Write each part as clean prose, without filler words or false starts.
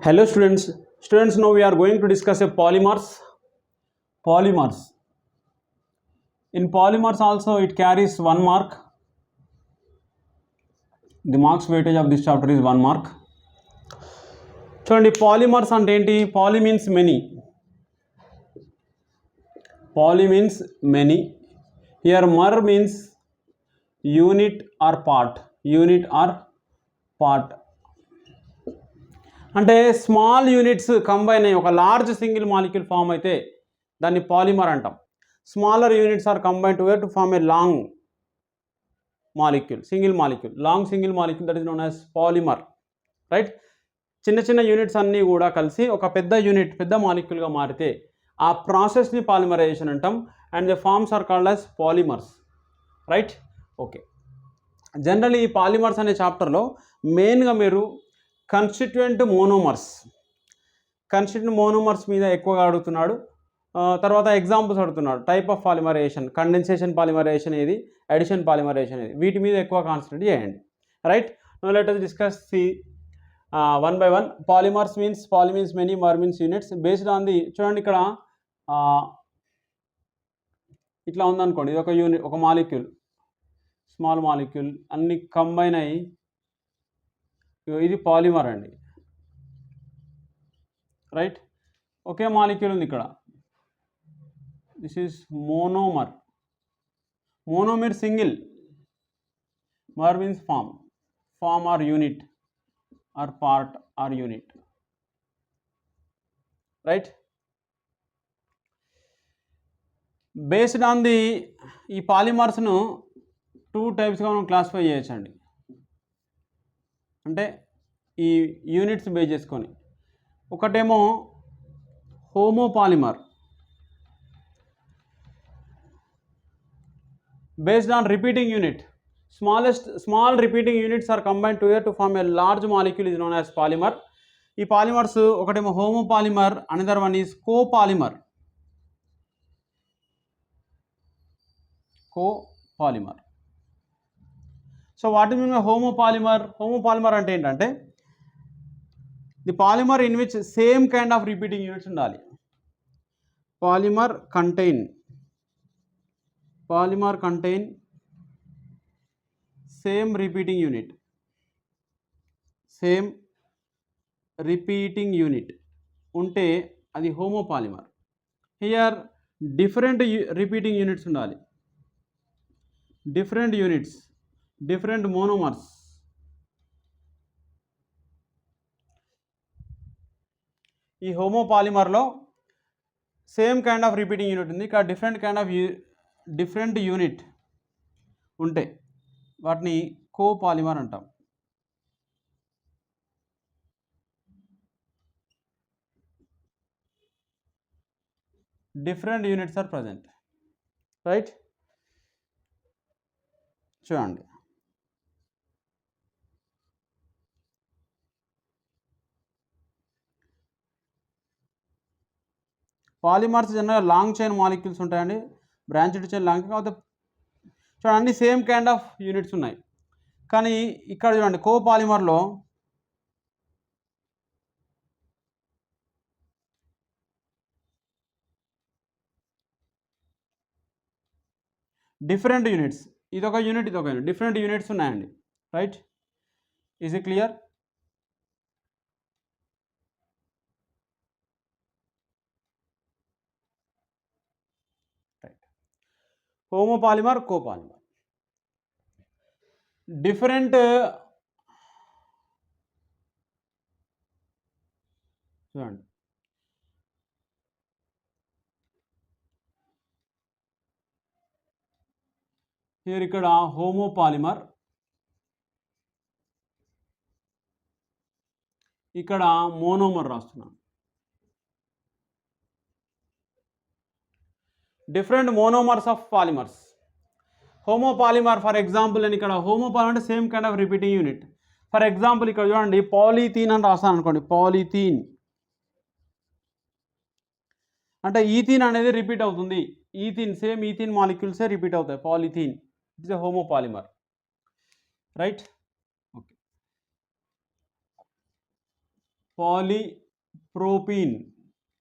Hello students. Students, now we are going to discuss a polymers. Polymers. In polymers also it carries 1 mark. The marks weightage of this chapter is 1 mark. చూడండి polymers అంటే ఏంటి? Poly means many. Poly means many. Here mer means unit or part. Unit or part. అంటే small units combine అయ్యి ఒక large single molecule form అయితే దాన్ని polymer అంటాం. Smaller units are combine together to form a long molecule, single molecule, long single molecule, that is known as polymer, right. చిన్న చిన్న units అన్నీ కూడా కలిసి ఒక పెద్ద యూనిట్, పెద్ద మాలిక్యూల్గా మారితే ఆ ప్రాసెస్ని పాలిమరైజేషన్ అంటాం. And the forms are called as polymers, right. Okay, generally ఈ పాలిమర్స్ అనే చాప్టర్లో మెయిన్గా మీరు కన్స్టిట్యూయెంట్ మోనోమర్స్ మీద ఎక్కువగా అడుగుతున్నాడు. తర్వాత ఎగ్జాంపుల్స్ అడుగుతున్నాడు. Type of polymerization, condensation polymerization ఏది, అడిషన్ పాలిమరైజేషన్ ఏది, వీటి మీద ఎక్కువ కాన్సన్ట్రేట్ చేయండి, right. Now let us discuss the one by one. Polymers means, poly means many, mer means units. Based on the, చూడండి ఇక్కడ ఇట్లా ఉందనుకోండి, ఇది ఒక యూనిట్, ఒక మాలిక్యూల్, స్మాల్ మాలిక్యూల్ అన్ని కంబైన్ అయ్యి ఇది పాలిమర్ అండి, రైట్. ఒకే మాలిక్యూల్ ఉంది ఇక్కడ, this is monomer. Mono means single, mer means form or unit or part or unit, right. Based on the, ఈ పాలిమర్స్ను 2 టైప్స్గా మనం క్లాసిఫై చేయొచ్చండి. అంటే ఈ యూనిట్స్ బేస్ చేసుకొని, ఒకటేమో homopolymer, based on repeating unit. Small repeating units are combined together to form a large molecule is known as polymer. ఈ polymers ఒకటేమో homopolymer, another one is copolymer. So వాటి మీద హోమోపాలిమర్. హోమోపాలిమర్ అంటే ఏంటంటే the polymer in which same kind of repeating units ఉండాలి. Polymer contain same repeating unit ఉంటే అది homopolymer. Here different repeating units ఉండాలి, డిఫరెంట్ మోనోమర్స్. ఈ హోమోపాలిమర్లో same kind of repeating unit ఉంది, ఇక్కడ డిఫరెంట్ యూనిట్ ఉంటే వాటిని కోపాలిమర్ అంటాం. Different units are present, right. చూడండి, పాలిమర్స్ జనరల్గా లాంగ్ చైన్ మాలిక్యూల్స్ ఉంటాయండి, బ్రాంచ్డ్ చైన్ లాంగ్. కాకపోతే చూడండి అన్ని సేమ్ కైండ్ ఆఫ్ యూనిట్స్ ఉన్నాయి, కానీ ఇక్కడ చూడండి కోపాలిమర్లో డిఫరెంట్ యూనిట్స్, ఇదొక యూనిట్, డిఫరెంట్ యూనిట్స్ ఉన్నాయండి, right. Is it clear? Homopolymer, copolymer, different. చూడండి హియర్ ఇక్కడ హోమోపాలిమర్, ఇక్కడ మోనోమర్ రాస్తున్నాను. Different monomers of polymers. Homopolymer for example, నేను ఇక్కడ హోమోపాలిమర్ అంటే same kind of repeating unit. For example ఇక్కడ చూడండి పాలిథీన్ అని రాస్తాను అనుకోండి, పాలిథీన్ అంటే ఈథీన్ అనేది రిపీట్ అవుతుంది. సేమ్ ఈథీన్ మాలిక్యూల్సే రిపీట్ అవుతాయి. Polythene it's a homopolymer, right. Okay, polypropene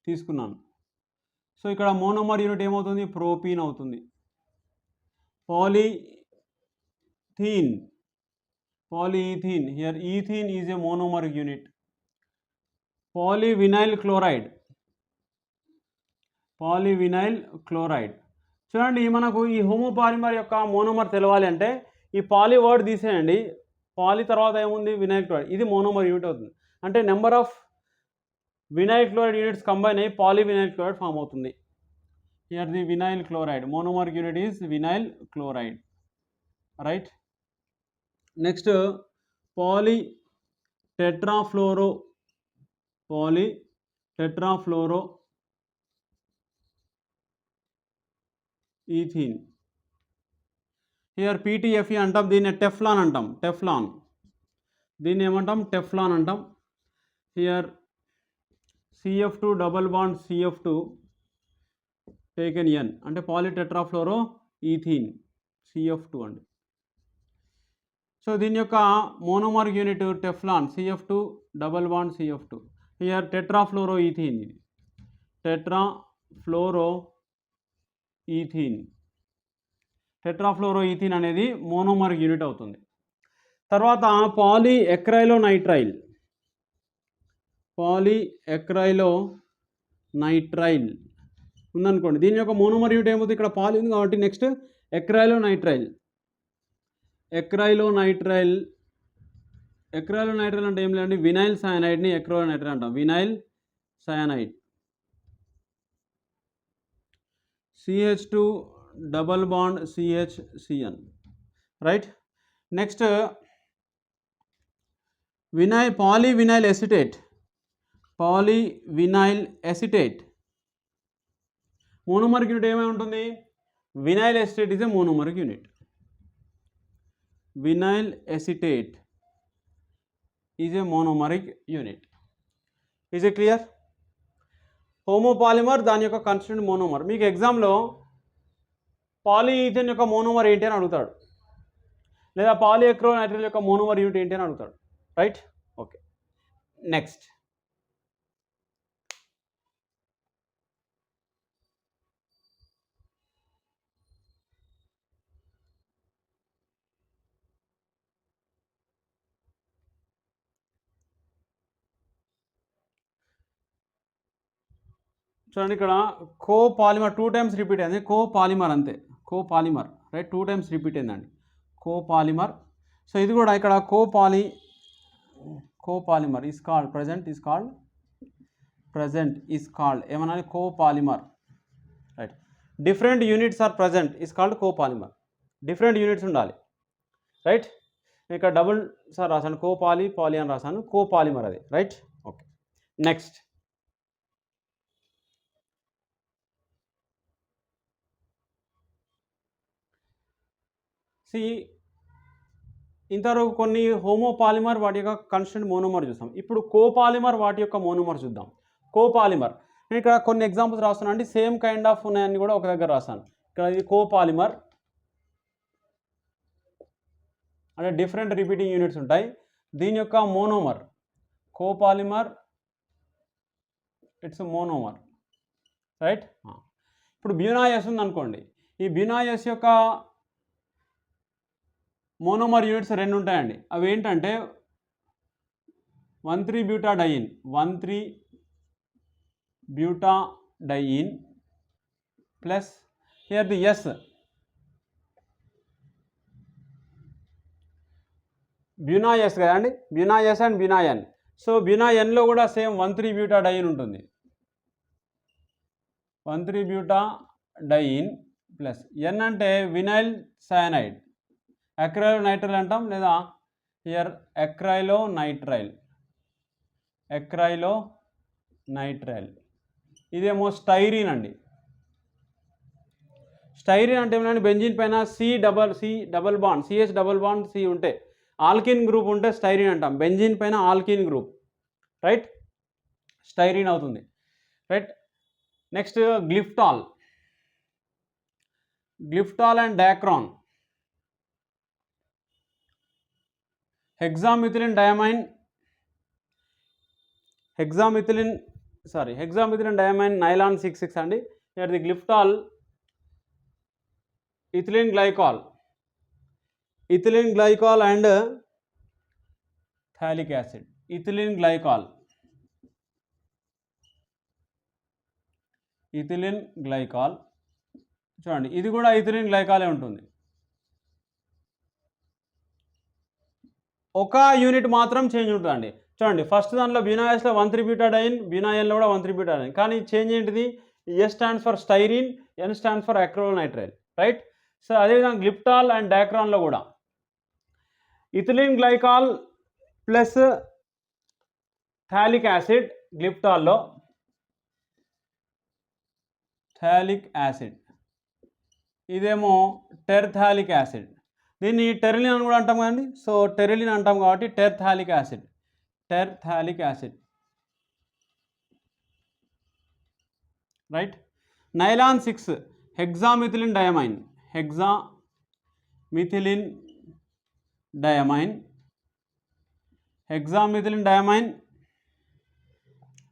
తీసుకున్నాను. సో ఇక్కడ మోనోమర్ యూనిట్ ఏమవుతుంది? ప్రోపీన్ అవుతుంది. Polythene, here ethene is a monomer unit. Polyvinyl chloride. చూడండి, మనకు ఈ హోమోపాలిమర్ యొక్క మోనోమర్ తెలవాలి అంటే ఈ పాలీ వర్డ్ తీసేయండి. పాలీ తర్వాత ఏముంది? Vinyl chloride. ఇది మోనోమర్ యూనిట్ అవుతుంది. అంటే number of vinyl chloride units combine అయ్యి పాలీవినైల్ క్లోరైడ్ ఫామ్ అవుతుంది. Here the vinyl chloride, monomer unit is vinyl chloride, right. Next polytetrafluoro ethene. Here PTFE అంటాం, దీన్ని టెఫ్లాన్ అంటాం. దీన్ని ఏమంటాం? టెఫ్లాన్ అంటాం. Here CF2 double bond CF2 taken N అంటే polytetrafluoro ethene CF2 అండి. సో దీని యొక్క monomer unit Teflon, CF2 double bond CF2. Here tetrafluoro ethene, ఇది టెట్రాఫ్లోరో ఈథీన్ అనేది మోనోమర్ యూనిట్ అవుతుంది. తర్వాత పాలీఎక్రైలోనైట్రైల్ ఉందనుకోండి. దీని యొక్క మోనోమర్ యూనిట్ ఏమవుతుంది? ఇక్కడ పాలీ ఉంది కాబట్టి నెక్స్ట్ ఎక్రైలోనైట్రైల్ అంటే ఏం లేదండి, వినైల్ సయానైడ్ని ఎక్రైలోనైట్రైల్ అంటాం. Vinyl cyanide, CH2 double bond CHCN, right. Next polyvinyl acetate. Monomeric unit ఏమై ఉంటుంది? Vinyl acetate is a monomeric unit. Vinyl acetate is a monomeric unit. Is a clear? Homopolymer, దాని యొక్క constituent monomer. మీకు ఎగ్జామ్లో పాలీఈథేన్ యొక్క monomer ఏంటి అని అడుగుతాడు, లేదా పాలీఎక్రోనైట్రైల్ యొక్క మోనోమర్ యూనిట్ ఏంటి అని అడుగుతాడు, రైట్. ఓకే, నెక్స్ట్ చూడండి, ఇక్కడ కోపాలిమర్ 2 టైమ్స్ రిపీట్ అయింది. కోపాలిమర్ అంతే, కోపాలిమర్, రైట్. 2 టైమ్స్ రిపీట్ అయిందండి, కోపాలిమర్. సో ఇది కూడా ఇక్కడ copolymer is called present is called ఏమన్నా copolymer, right. Different units are present is called copolymer. Different units ఉండాలి, రైట్. ఇక్కడ డబుల్ సార్ రాశాను, పాలీ అని రాశాను, కోపాలిమర్ అది, రైట్. ఓకే, నెక్స్ట్ ఇంతవరకు కొన్ని హోమోపాలిమర్ వాటి యొక్క కాన్స్టెంట్ మోనోమర్ చూసాం. ఇప్పుడు కోపాలిమర్ వాటి యొక్క మోనోమర్ చూద్దాం. కోపాలిమర్ నేను ఇక్కడ కొన్ని ఎగ్జాంపుల్స్ రాస్తున్నాను అండి, సేమ్ కైండ్ ఆఫ్ ఉన్నాయని కూడా ఒక దగ్గర రాస్తాను. ఇక్కడ ఇది కోపాలిమర్ అంటే డిఫరెంట్ రిపీటింగ్ యూనిట్స్ ఉంటాయి. దీని యొక్క monomer copolymer, it's monomer, right. ఇప్పుడు బ్యూనాయస్ ఉంది అనుకోండి. ఈ బ్యూనాయస్ యొక్క మోనోమర్ యూనిట్స్ 2 ఉంటాయండి. అవి ఏంటంటే 1,3-బ్యూటాడైన్ ప్లస్ హియర్ ది ఎస్ బ్యూనాయస్ కదండి, బ్యూనాయస్ అండ్ బ్యూనాయన్. సో బ్యూనాయన్లో కూడా సేమ్ 1,3-బ్యూటాడైన్ ఉంటుంది. 1,3-బ్యూటాడైన్ ప్లస్ ఎన్ అంటే వినైల్ సయానైడ్, ఎక్రైలోనైట్రైల్ అంటాం, లేదా హియర్ ఎక్రైలోనైట్రైల్. ఇదేమో స్టైరీన్ అండి. స్టైరీన్ అంటే ఏమంటే బెంజీన్ పైన CH డబల్ బాండ్ C ఉంటే, ఆల్కిన్ గ్రూప్ ఉంటే స్టైరీన్ అంటాం. బెంజీన్ పైన ఆల్కిన్ గ్రూప్, రైట్, స్టైరీన్ అవుతుంది, right. Next glyptal and dacron. Hexamethylene diamine hexamethylene diamine nylon 6,6 అండి. here the glyptol ethylene glycol and phthalic acid, ethylene glycol చూడండి, ఇది కూడా ethylene గ్లైకాలే ఉంటుంది. ఒక యూనిట్ మాత్రం చేంజ్ ఉంటుందండి. చూడండి, ఫస్ట్ దాంట్లో బ్యూనాయస్లో 1,3-బ్యూటాడైన్, బ్యూనాయన్లో కూడా 1,3-బ్యూటాడైన్, కానీ చేంజ్ ఏంటిది? S stands for styrene, N stands for acrylonitrile, right? So అదేవిధంగా గ్లిప్టాల్ అండ్ డాక్రాన్లో కూడా ethylene glycol plus phthalic acid, గ్లిప్టాల్లో థాలిక్ యాసిడ్, ఇదేమో టెర్థాలిక్ యాసిడ్. దీన్ని టెరిలిన్ అని కూడా అంటాం కదండి. సో టెరిలిన్ అంటాం కాబట్టి terephthalic acid, right? Nylon 6 hexamethylene diamine,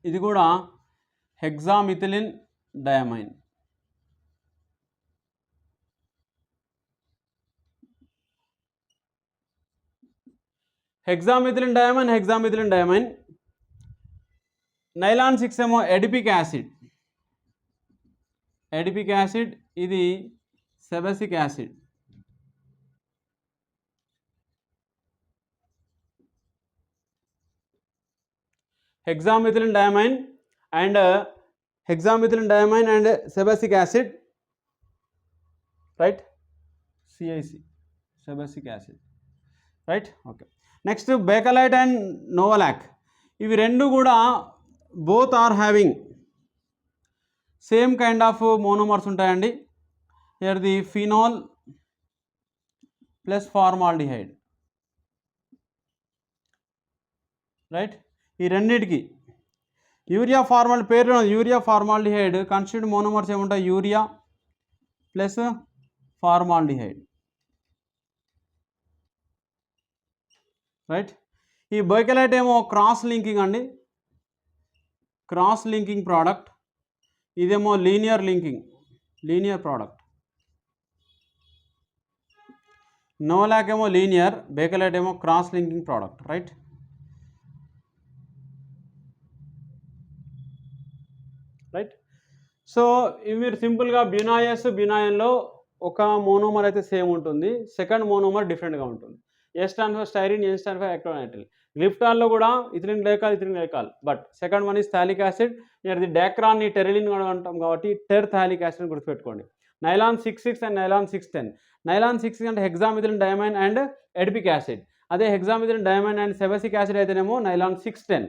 ఇది కూడా hexamethylene diamine. Hexamethylene diamine. Nylon 6 ఏమో ఎడిపిక్ యాసిడ్, ఇది sebacic acid. Hexamethylene diamine and sebacic acid, right? CIC, sebacic acid, right? Okay. Next bakelite and novolac, ఇవి రెండు కూడా both are having same kind of monomers ఉంటాయండి. Here the phenol plus formaldehyde, right? ఈ రెండింటికి urea formaldehyde constitute monomers ఏముంటాయి? Urea plus formaldehyde, right? ఈ బైకెలైట్ ఏమో cross linking product, ఇదేమో లీనియర్ ప్రోడక్ట్. నోలాక్ ఏమో లీనియర్, బేకలైట్ ఏమో cross linking product, right? So ఇవి మీరు సింపుల్గా బ్యూనాయన్లో ఒక మోనోమర్ అయితే సేమ్ ఉంటుంది, సెకండ్ మోనోమర్ డిఫరెంట్గా ఉంటుంది. S stand for styrene, N stand for acrylonitrile. గ్లిప్టాల్లో కూడా ethylene glycol, but second one is phthalic acid. The డాక్రాన్ని టెరిలిన్ కూడా అంటాం కాబట్టి టెర్థాలిక్ యాసిడ్ గుర్తుపెట్టుకోండి. Nylon 6,6 and nylon 6,10. నైలాన్ 6 అంటే hexamethylene diamine and adipic acid, అదే hexamethylene diamine and sebacic acid అయితేనేమో నైలాన్ 6,10.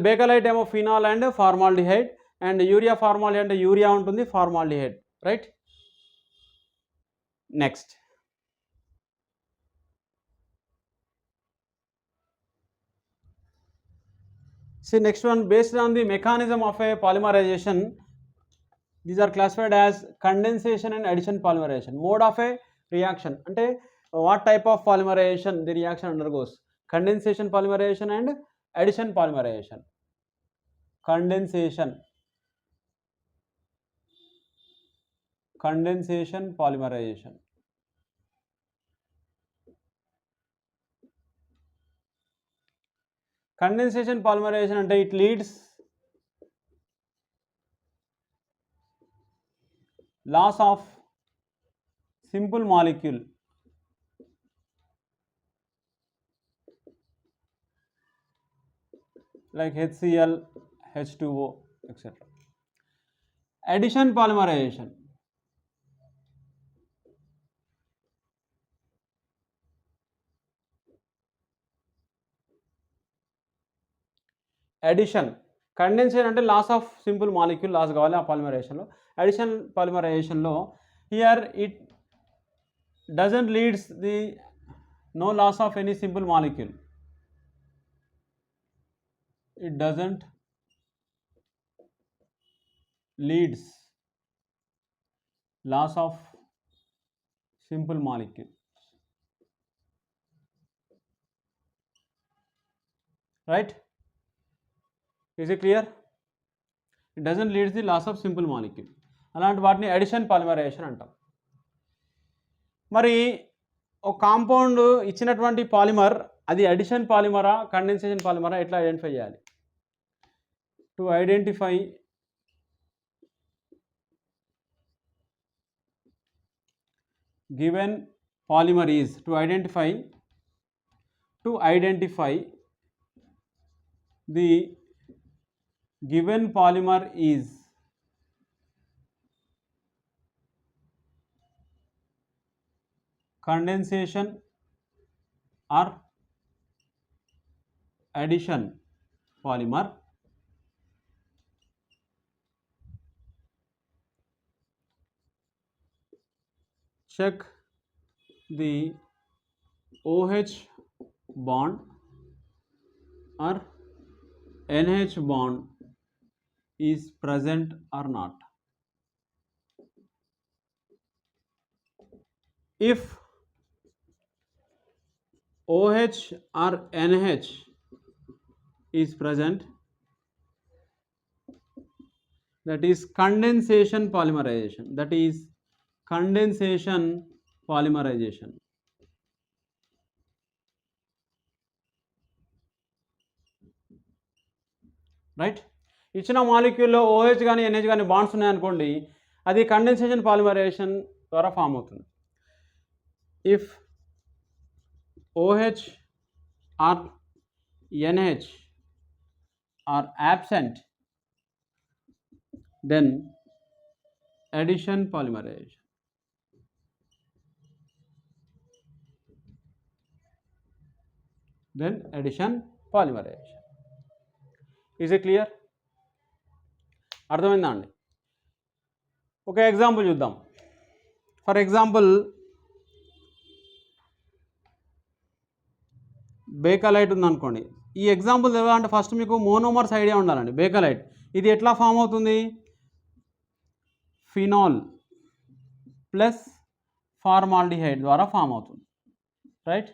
బేకలైట్ ఏమో phenol and formaldehyde, and urea formaldehyde అంటే యూరియా ఉంటుంది, formaldehyde, right? Next see next one, based on the mechanism of a polymerization, these are classified as condensation and addition polymerization. Mode of a reaction ante what type of polymerization the reaction undergoes? Condensation polymerization and addition polymerization. Condensation polymerization. Condensation polymerization అంటే it leads loss of simple molecule like HCl, H2O, etc. Addition polymerization, condensation అంటే loss of simple molecule loss కావాలి ఆ పాలిమరైజేషన్లో. Addition పాలిమరైజేషన్లో here it doesn't leads the no loss of any simple molecule, it doesn't leads loss of simple molecule, right? Is it clear? It doesn't leads the loss of simple molecule. అలాంటి వాటిని addition polymerisation అంటాం. మరి ఒక compound ఇచ్చినటువంటి polymer అది addition పాలిమరా condensation పాలిమరా ఎట్లా identify చేయాలి? To identify given polymer is to identify the given polymer is condensation or addition polymer, check the OH bond or NH bond is present or not. If OH or NH is present, that is condensation polymerization. That is condensation polymerization. Right? ఇచ్చిన మాలిక్యూల్లో OH కానీ NH కానీ bonds ఉన్నాయనుకోండి, అది condensation polymerization ద్వారా form అవుతుంది. If OH are NH are absent, then addition polymerization. Then addition polymerization. Is it clear? అర్థమైందా అండి? ఒక ఎగ్జాంపుల్ చూద్దాం. ఫర్ ఎగ్జాంపుల్ బేకలైట్ ఉందనుకోండి. ఈ ఎగ్జాంపుల్ తెలవాలంటే ఫస్ట్ మీకు మోనోమర్స్ ఐడియా ఉండాలండి. బేకలైట్ ఇది ఎట్లా ఫామ్ అవుతుంది? ఫినాల్ ప్లస్ ఫార్మాల్డిహైడ్ ద్వారా ఫామ్ అవుతుంది. Right?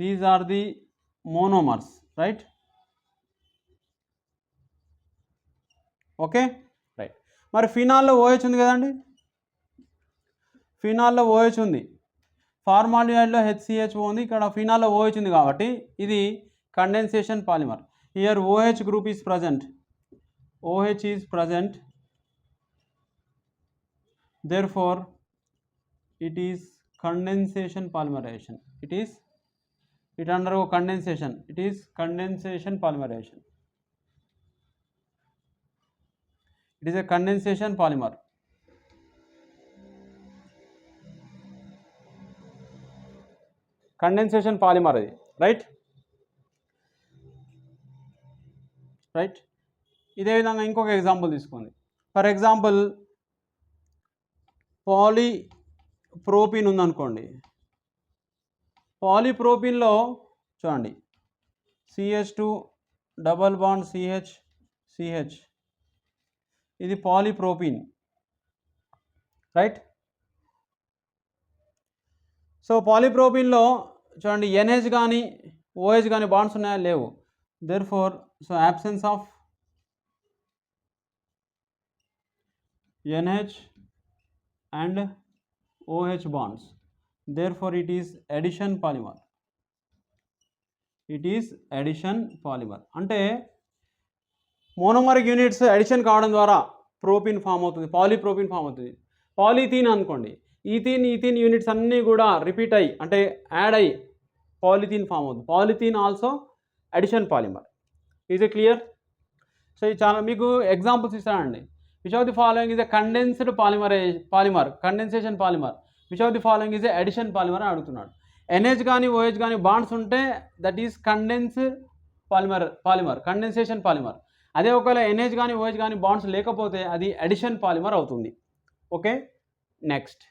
These are the monomers. Right? Okay, right. మరి ఫినాల్లో OH ఉంది కదండి, ఫినాల్లో OH ఉంది, ఫార్మాల్డిహైడ్లో HCHO ఉంది, ఇక్కడ ఫినాల్లో OH ఉంది కాబట్టి ఇది condensation polymer. Here OH group is present, OH is present, therefore it is condensation polymerization. It undergo condensation. It is condensation polymerization. It is a condensation polymer. Condensation polymer అది. Right? Right. ఇదే విధంగా ఇంకొక example తీసుకోండి. For example పాలీప్రోపిన్ ఉందనుకోండి. పాలీప్రోపిన్లో చూడండి CH2 double bond CH ఇది పాలీప్రోపిన్. Right? So పాలీప్రోపిన్లో చూడండి NH కానీ OH కానీ బాండ్స్ ఉన్నాయా? లేవు. therefore so absence of NH and OH bonds, therefore it is addition polymer. It is addition polymer. అంటే మోనోమరిక్ యూనిట్స్ అడిషన్ కావడం ద్వారా ప్రోపిన్ ఫామ్ అవుతుంది, పాలీప్రోపిన్ ఫామ్ అవుతుంది. పాలిథీన్ అనుకోండి, ఈథీన్ యూనిట్స్ అన్నీ కూడా రిపీట్ అయ్యి అంటే యాడ్ అయ్యి పాలిథీన్ ఫామ్ అవుతుంది. Polythene also addition polymer. Is it clear? So ఇది చాలా మీకు ఎగ్జాంపుల్స్ ఇస్తానండి. Which of the following is a condensed polymer condensation polymer, which of the following is a addition polymer అని అడుగుతున్నాడు. NH కానీ OH కానీ bonds ఉంటే that is condensed polymer condensation polymer. అదే ఒకవేళ NH కానీ OH కానీ బాండ్స్ లేకపోతే అది అడిషన్ పాలిమర్ అవుతుంది. Okay, next.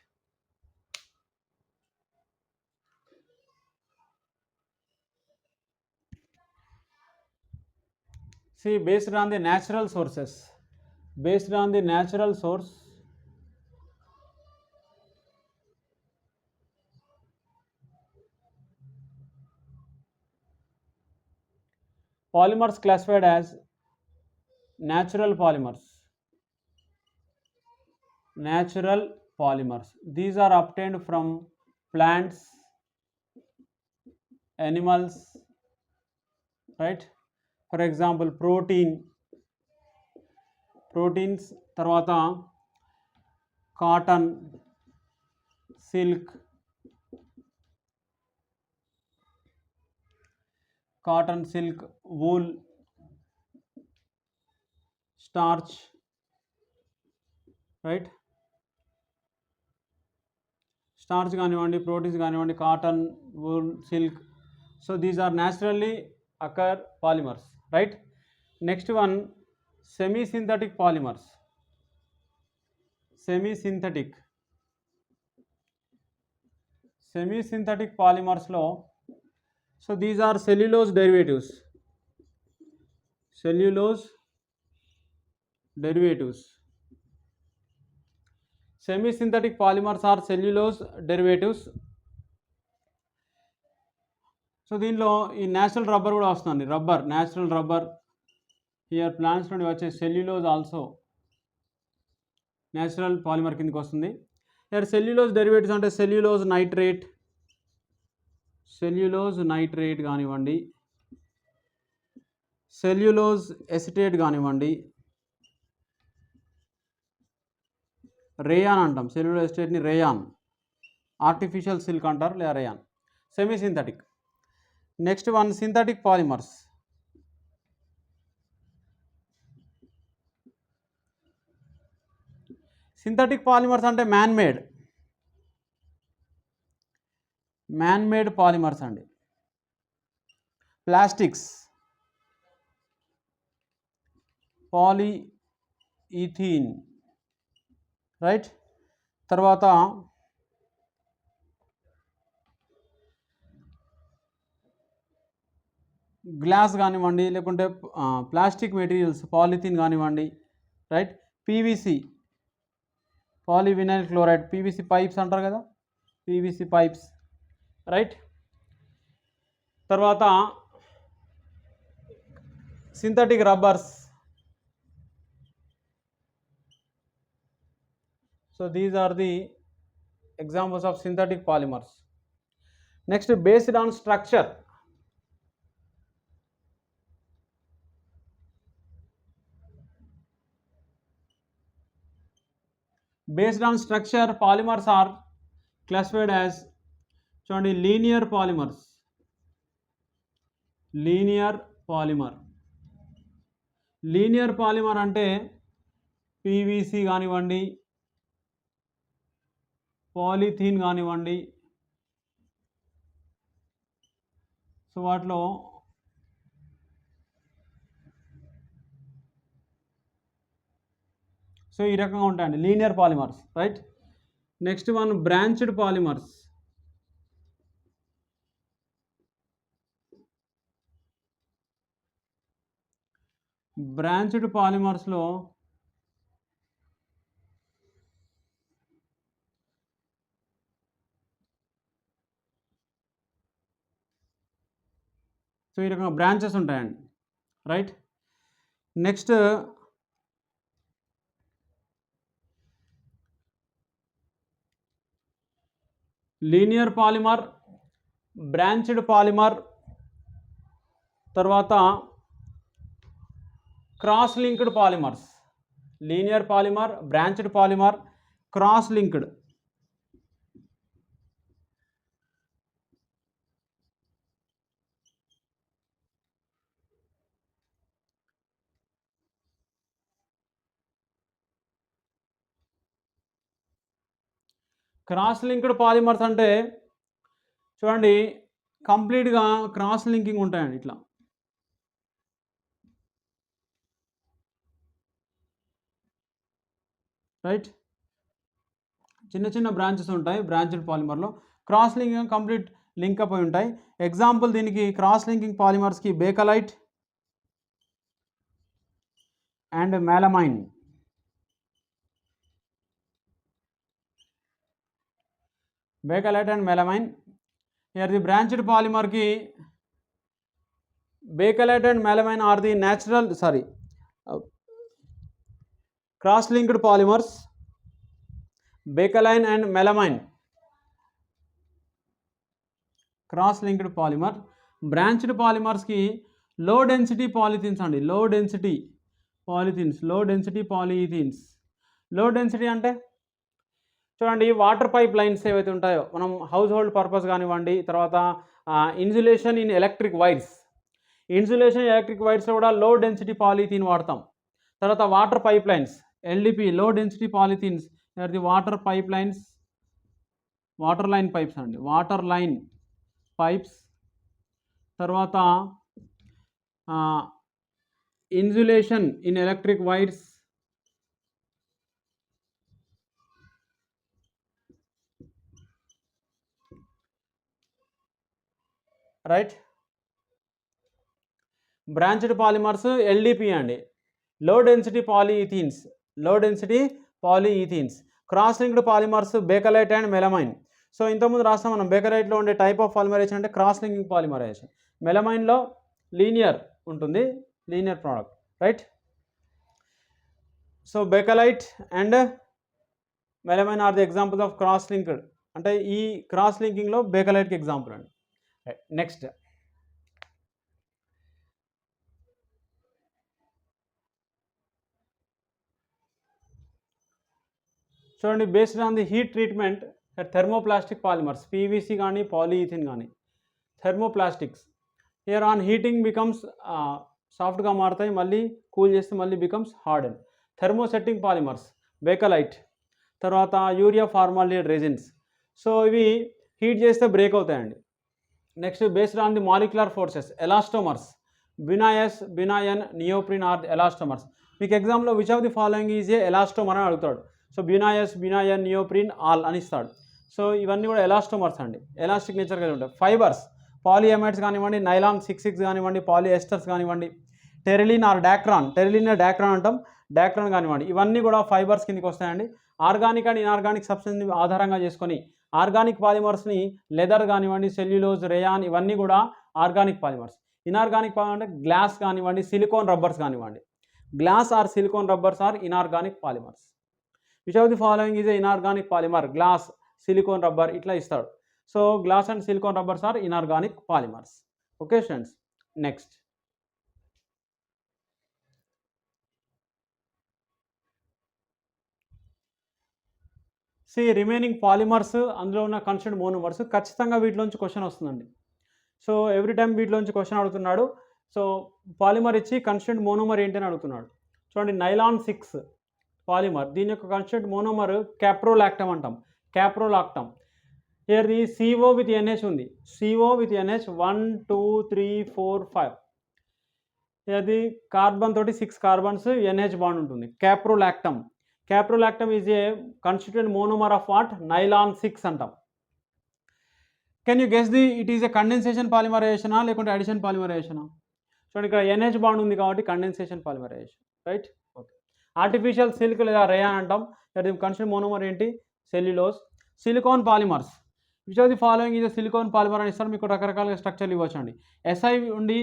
See, based on the natural sources, based on the natural source, Polymers classified as natural polymers. Natural polymers. These are obtained from plants, animals, right? For example, proteins, తర్వాత cotton, silk, wool, starch, right? Starch కానివ్వండి, proteins కానివ్వండి, cotton, wool, silk. So these are naturally occur polymers, right? Next one, semi-synthetic polymers. Semi-synthetic polymers లో, so these are cellulose derivatives. Semi-synthetic polymers are cellulose derivatives. So దీనిలో ఈ natural rubber కూడా వస్తుంది, natural rubber. Here plants నుండి వచ్చే cellulose also natural polymer కిందకి వస్తుంది. Here cellulose derivatives అంటే సెల్యులోజ్ నైట్రేట్ కానివ్వండి, సెల్యులోజ్ ఎసిటేట్ కానివ్వండి, రేయాన్ అంటాం. సెల్యులోజ్ ఎసిటేట్ని రేయాన్, ఆర్టిఫిషియల్ సిల్క్ అంటారు లేదా rayon. Semi synthetic. Next one, synthetic polymers. Synthetic polymers అంటే మ్యాన్ మేడ్ పాలిమర్స్ అండి. Plastics, polyethene, right? తర్వాత గ్లాస్ కానివ్వండి, లేకుంటే ప్లాస్టిక్ మెటీరియల్స్, పాలిథీన్ కానివ్వండి, right? PVC, polyvinyl chloride, PVC pipes అంటారు కదా, పీవీసీ పైప్స్, రైట్? తర్వాత synthetic rubbers. So these are the examples of synthetic polymers. Next, based on structure. Based on structure, polymers are classified as, చూడండి, linear polymer అంటే PVC కానివ్వండి, polythene కానివ్వండి, so వాటిలో so ఈ రకంగా ఉంటాయండి linear polymers, right? Next one, branched polymers. Branched పాలిమర్స్లో so ఈ రకంగా బ్రాంచెస్ ఉంటాయండి, right? Next, linear polymer, branched polymer, తర్వాత cross linked polymers. Linear polymer, branched polymer, cross linked. Cross linked polymers అంటే చూడండి, కంప్లీట్గా క్రాస్ లింకింగ్ ఉంటాయండి ఇట్లా, రైట్? చిన్న చిన్న బ్రాంచెస్ ఉంటాయి బ్రాంచ్డ్ పాలిమర్లో. Cross linking complete link up అయి ఉంటాయి. ఎగ్జాంపుల్ దీనికి క్రాస్ లింకింగ్ పాలిమర్స్కి Bakelite and melamine. Bakelite and melamine. Here the branched పాలిమర్కి Bakelite and melamine are the cross-linked polymers. Bakelite and melamine, cross-linked polymer. Branched polymers की low density polythenes అండి, low density polythenes, low density polyethenes. Low density అంటే చూడండి, water pipe lines ఏవైతే ఉంటాయో మనం house hold purpose కానివ్వండి, తర్వాత insulation in electric wires, insulation electric వైర్స్లో కూడా లో డెన్సిటీ పాలిథీన్ వాడతాం. తర్వాత water pipe lines, LDP, low density polythenes are the water pipe lines, water line pipes అండి, వాటర్ లైన్ పైప్స్. తర్వాత insulation in electric wires, right. Branched polymers LDP అండి, low density polyethenes, low density polyethenes. Cross linked polymers Bakelite and melamine. So ఇంతకుముందు రాస్తాం మనం, బేకలైట్లో ఉండే type of polymerisation అంటే cross linking polymerisation, మెలమైన్లో లీనియర్ ఉంటుంది, linear product, right. So Bakelite and melamine are the example of cross linked, అంటే ఈ క్రాస్ లింకింగ్లో బేకలైట్కి ఎగ్జాంపుల్ అండి. నెక్స్ట్ చూడండి, based on the heat treatment thermoplastic polymers, PVC కానీ పాలిఈథిన్ కానీ thermoplastics, here on heating becomes సాఫ్ట్గా మారుతాయి, మళ్ళీ కూల్ చేస్తే మళ్ళీ becomes hard and thermosetting polymers Bakelite. తర్వాత యూరియా ఫార్మాల్డిహైడ్ రెజిన్స్. సో ఇవి హీట్ చేస్తే బ్రేక్ అవుతాయండి. Next based on the molecular forces elastomers, Buna S, Buna N, neoprene are elastomers. మీకు ఎగ్జామ్లో which of the following is a elastomer అని అడుగుతాడు. So Buna S, Buna N, neoprene, all అని ఇస్తాడు. సో ఇవన్నీ కూడా ఎలాస్టోమర్స్ అండి, ఎలాస్టిక్ నేచర్ కలిగి ఉంటాయి. ఫైబర్స్, పాలియమైడ్స్ కానివ్వండి, నైలాన్ 6,6 కానివ్వండి, పాలిఎస్టర్స్ కానివ్వండి, టెరిలిన్ ఆర్ డాక్రాన్, టెరిలిన్ డాక్రాన్ అంటాం, డాక్రాన్ కానివ్వండి, ఇవన్నీ కూడా ఫైబర్స్ కిందకి వస్తాయండి. ఆర్గానిక్ అండ్ ఇన్ఆర్గానిక్ సబ్స్టెన్స్ని ఆధారంగా చేసుకొని ఆర్గానిక్ పాలిమర్స్ని లెదర్ కానివ్వండి, సెల్యులోజ్, రేయాన్, ఇవన్నీ కూడా ఆర్గానిక్ పాలిమర్స్. ఇన్ఆర్గానిక్ పాలిమర్ అంటే గ్లాస్ కానివ్వండి, సిలికాన్ రబ్బర్స్ కానివ్వండి, glass or silicone rubbers are inorganic polymers. Which of the following is a inorganic polymer, glass, silicone rubber ఇట్లా ఇస్తాడు. So glass and silicone rubbers are inorganic polymers. Okay students, next remaining polymers, అందులో ఉన్న constant monomers, ఖచ్చితంగా వీటిలోంచి question వస్తుందండి. So every time వీటిలోంచి question అడుగుతున్నాడు. So polymer ఇచ్చి కన్స్టెంట్ మోనోమర్ ఏంటి అని అడుగుతున్నాడు. చూడండి, నైలాన్ 6 పాలిమర్, దీని యొక్క కన్స్టెంట్ మోనోమర్ క్యాప్రోలాక్టమ్ అంటాం, caprolactam. Here the CO with NH ఉంది, CO with NH 1 2 3 4 5. Here the carbon తోటి 6 కార్బన్స్, NH బాండ్ ఉంటుంది, caprolactam. Caprolactam is a constituent monomer of what, nylon 6 అంటాం. Can you guess the it is a condensation పాలిమరైజేషనా లేకుంటే addition పాలిమరైజేషనా? చూడండి, ఇక్కడ NH bond ఉంది కాబట్టి condensation polymerisation, right. Okay. Artificial silk లేదా రేయాన్ అంటాం, కన్స్టెంట్ మోనోమర్ ఏంటి, cellulose. Silicon polymers, which of the following is silicone polymer అని ఇస్తారు. మీకు రకరకాల స్ట్రక్చర్లు ఇవ్వచ్చు అండి. SI ఉండి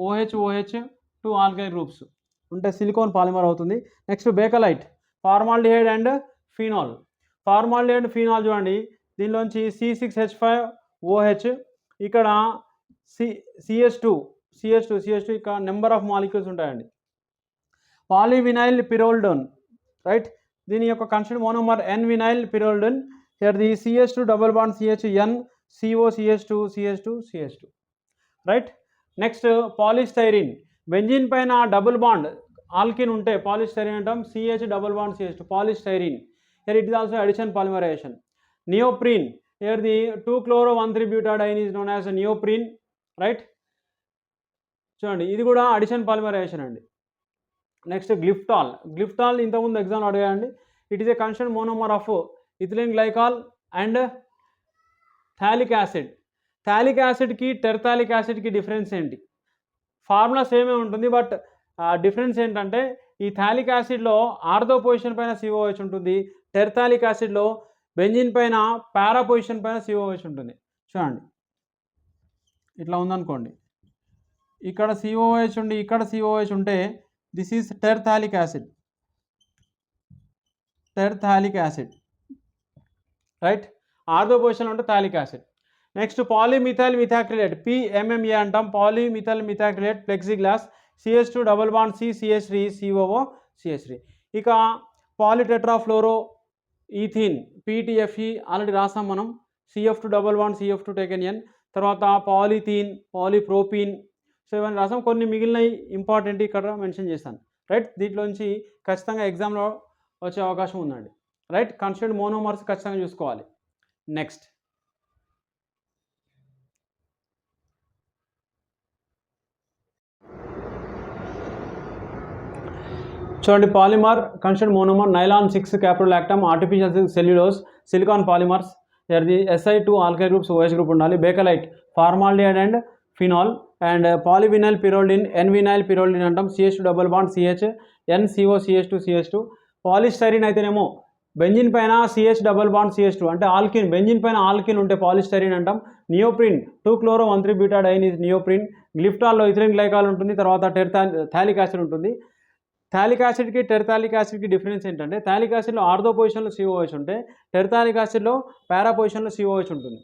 OH 2 ఆల్కైల్ గ్రూప్స్ ఉంటే సిలికాన్ పాలిమర్ అవుతుంది. Next Bakelite, formaldehyde and phenol. Formaldehyde and phenol చూడండి, దీనిలోంచి C6H5OH, ఇక్కడ CH2 ఇక్కడ నెంబర్ ఆఫ్ మాలిక్యూల్స్ ఉంటాయండి. పాలీవినైల్ పిరోల్డోన్, రైట్, దీని యొక్క constant monomer N vinyl pyrrolidone. Here the CH2 double bond CHN, COCH2, right. Next polystyrene, benzene పైన double bond alkene ఉంటే polystyrene అంటాం, CH double bond CH2, polystyrene. Here it is also addition polymerisation. Neoprene, here the 2-chloro-1,3-butadiene is known as neoprene, right. చూడండి, ఇది కూడా addition polymerisation అండి. Next glyptal ఇంతకుముందు exam అడిగాయండి. It is a constant monomer of ethylene glycol and phthalic acid. Phthalic యాసిడ్కి terephthalic యాసిడ్కి difference ఏంటి? Formula సేమే ఉంటుంది, బట్ డిఫరెన్స్ ఏంటంటే ఈ థాలిక్ యాసిడ్లో ఆర్థో పొజిషన్ పైన COH ఉంటుంది, టెర్థాలిక్ యాసిడ్లో బెంజిన్ పైన పారా పొజిషన్ పైన COH ఉంటుంది. చూడండి, ఇట్లా ఉందనుకోండి, ఇక్కడ సిఓహెచ్ ఉండి ఇక్కడ సిఓహెచ్ ఉంటే this is terephthalic acid, terephthalic acid, right. Ortho పొజిషన్లో ఉంటే phthalic acid. Next polymethyl methacrylate, PMMA అంటాం, polymethyl methacrylate plexiglass, CH2 double bond C, CH3, COO, CH3. ఇక పాలిటెట్రాఫ్లోరో ఈథీన్, PTFE ఆల్రెడీ రాసాం మనం, CF2 double bond CF2 taken N, తర్వాత polythene, పాలిప్రోపీన్. So ఇవన్నీ రాసాం. కొన్ని మిగిలినవి ఇంపార్టెంట్ ఇక్కడ మెన్షన్ చేశాను, రైట్. దీంట్లోంచి ఖచ్చితంగా ఎగ్జామ్లో వచ్చే అవకాశం ఉందండి, రైట్. కాన్స్టిట్యూయెంట్ మోనోమర్స్ ఖచ్చితంగా చూసుకోవాలి. నెక్స్ట్ చూడండి, polymer constituent monomer nylon 6 caprolactam, artificial cellulose, silicon polymers, the SI2 alkyl groups, OH group ఉండాలి, Bakelite, formaldehyde and phenol, and polyvinyl pyrroline, N vinyl pyrroline అంటాం, CH2 double bond CH, NCO, CH2. Polystyrene అయితేనేమో benzene పైన CH double bond CH2 అంటే alkene, benzene పైన alkene ఉంటే polystyrene అంటాం. Neoprene 2-chloro-1,3-butadiene is neoprene. గ్లిఫ్టాల్లో ethylene glycol ఉంటుంది, తర్వాత థాలిక్ యాసిడ్ ఉంటుంది. థాలిక్ యాసిడ్కి టెర్థాలిక్ యాసిడ్కి డిఫరెన్స్ ఏంటంటే థాలిక్ యాసిడ్లో ఆర్థో పొజిషన్లో COH ఉంటే టెర్థాలిక్ యాసిడ్లో పారా పొజిషన్లో COH ఉంటుంది,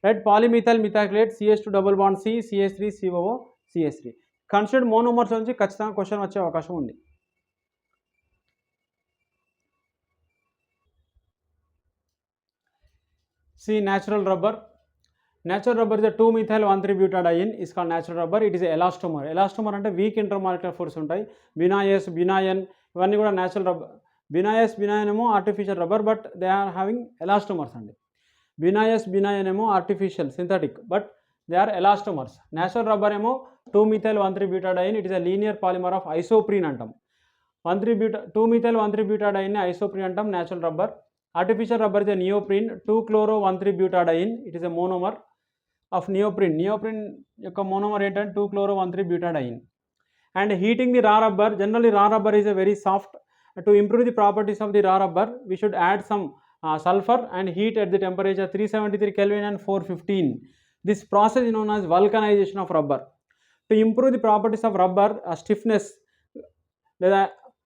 right. Polymethyl methacrylate, CH2 double bond C, CH3, COO, CH3. Constituent monomers నుంచి ఖచ్చితంగా క్వశ్చన్ వచ్చే అవకాశం ఉంది. See, natural rubber. Natural rubber is a 2-methyl-1,3-butadiene is called natural rubber. It is a elastomer. Elastomer అంటే week intermolecular force ఉంటాయి. బినాయస్, బినాయన్ ఇవన్నీ కూడా natural rubber. Buna S, Buna N ఏమో artificial rubber, but they are having elastomers అండి. Buna S, Buna N ఏమో artificial synthetic, but they are elastomers. Natural rubber ఏమో 2-methyl-1,3-butadiene. It is a linear polymer of isoprene అంటాం. 2-methyl-1,3-butadiene isoprene అంటాం natural rubber. Artificial rubber is a neoprene, 2-chloro-1,3-butadiene. It is a monomer of neoprene. Neoprene యొక్క monomer ఏంటంటే 2-chloro-1,3-butadiene. And heating the raw rubber, generally raw rubber is a very soft. To improve the properties of the raw rubber, we should add some sulfur and heat at the temperature 373 Kelvin and 415. This process is known as vulcanization of rubber. To improve the properties of rubber, stiffness లేదా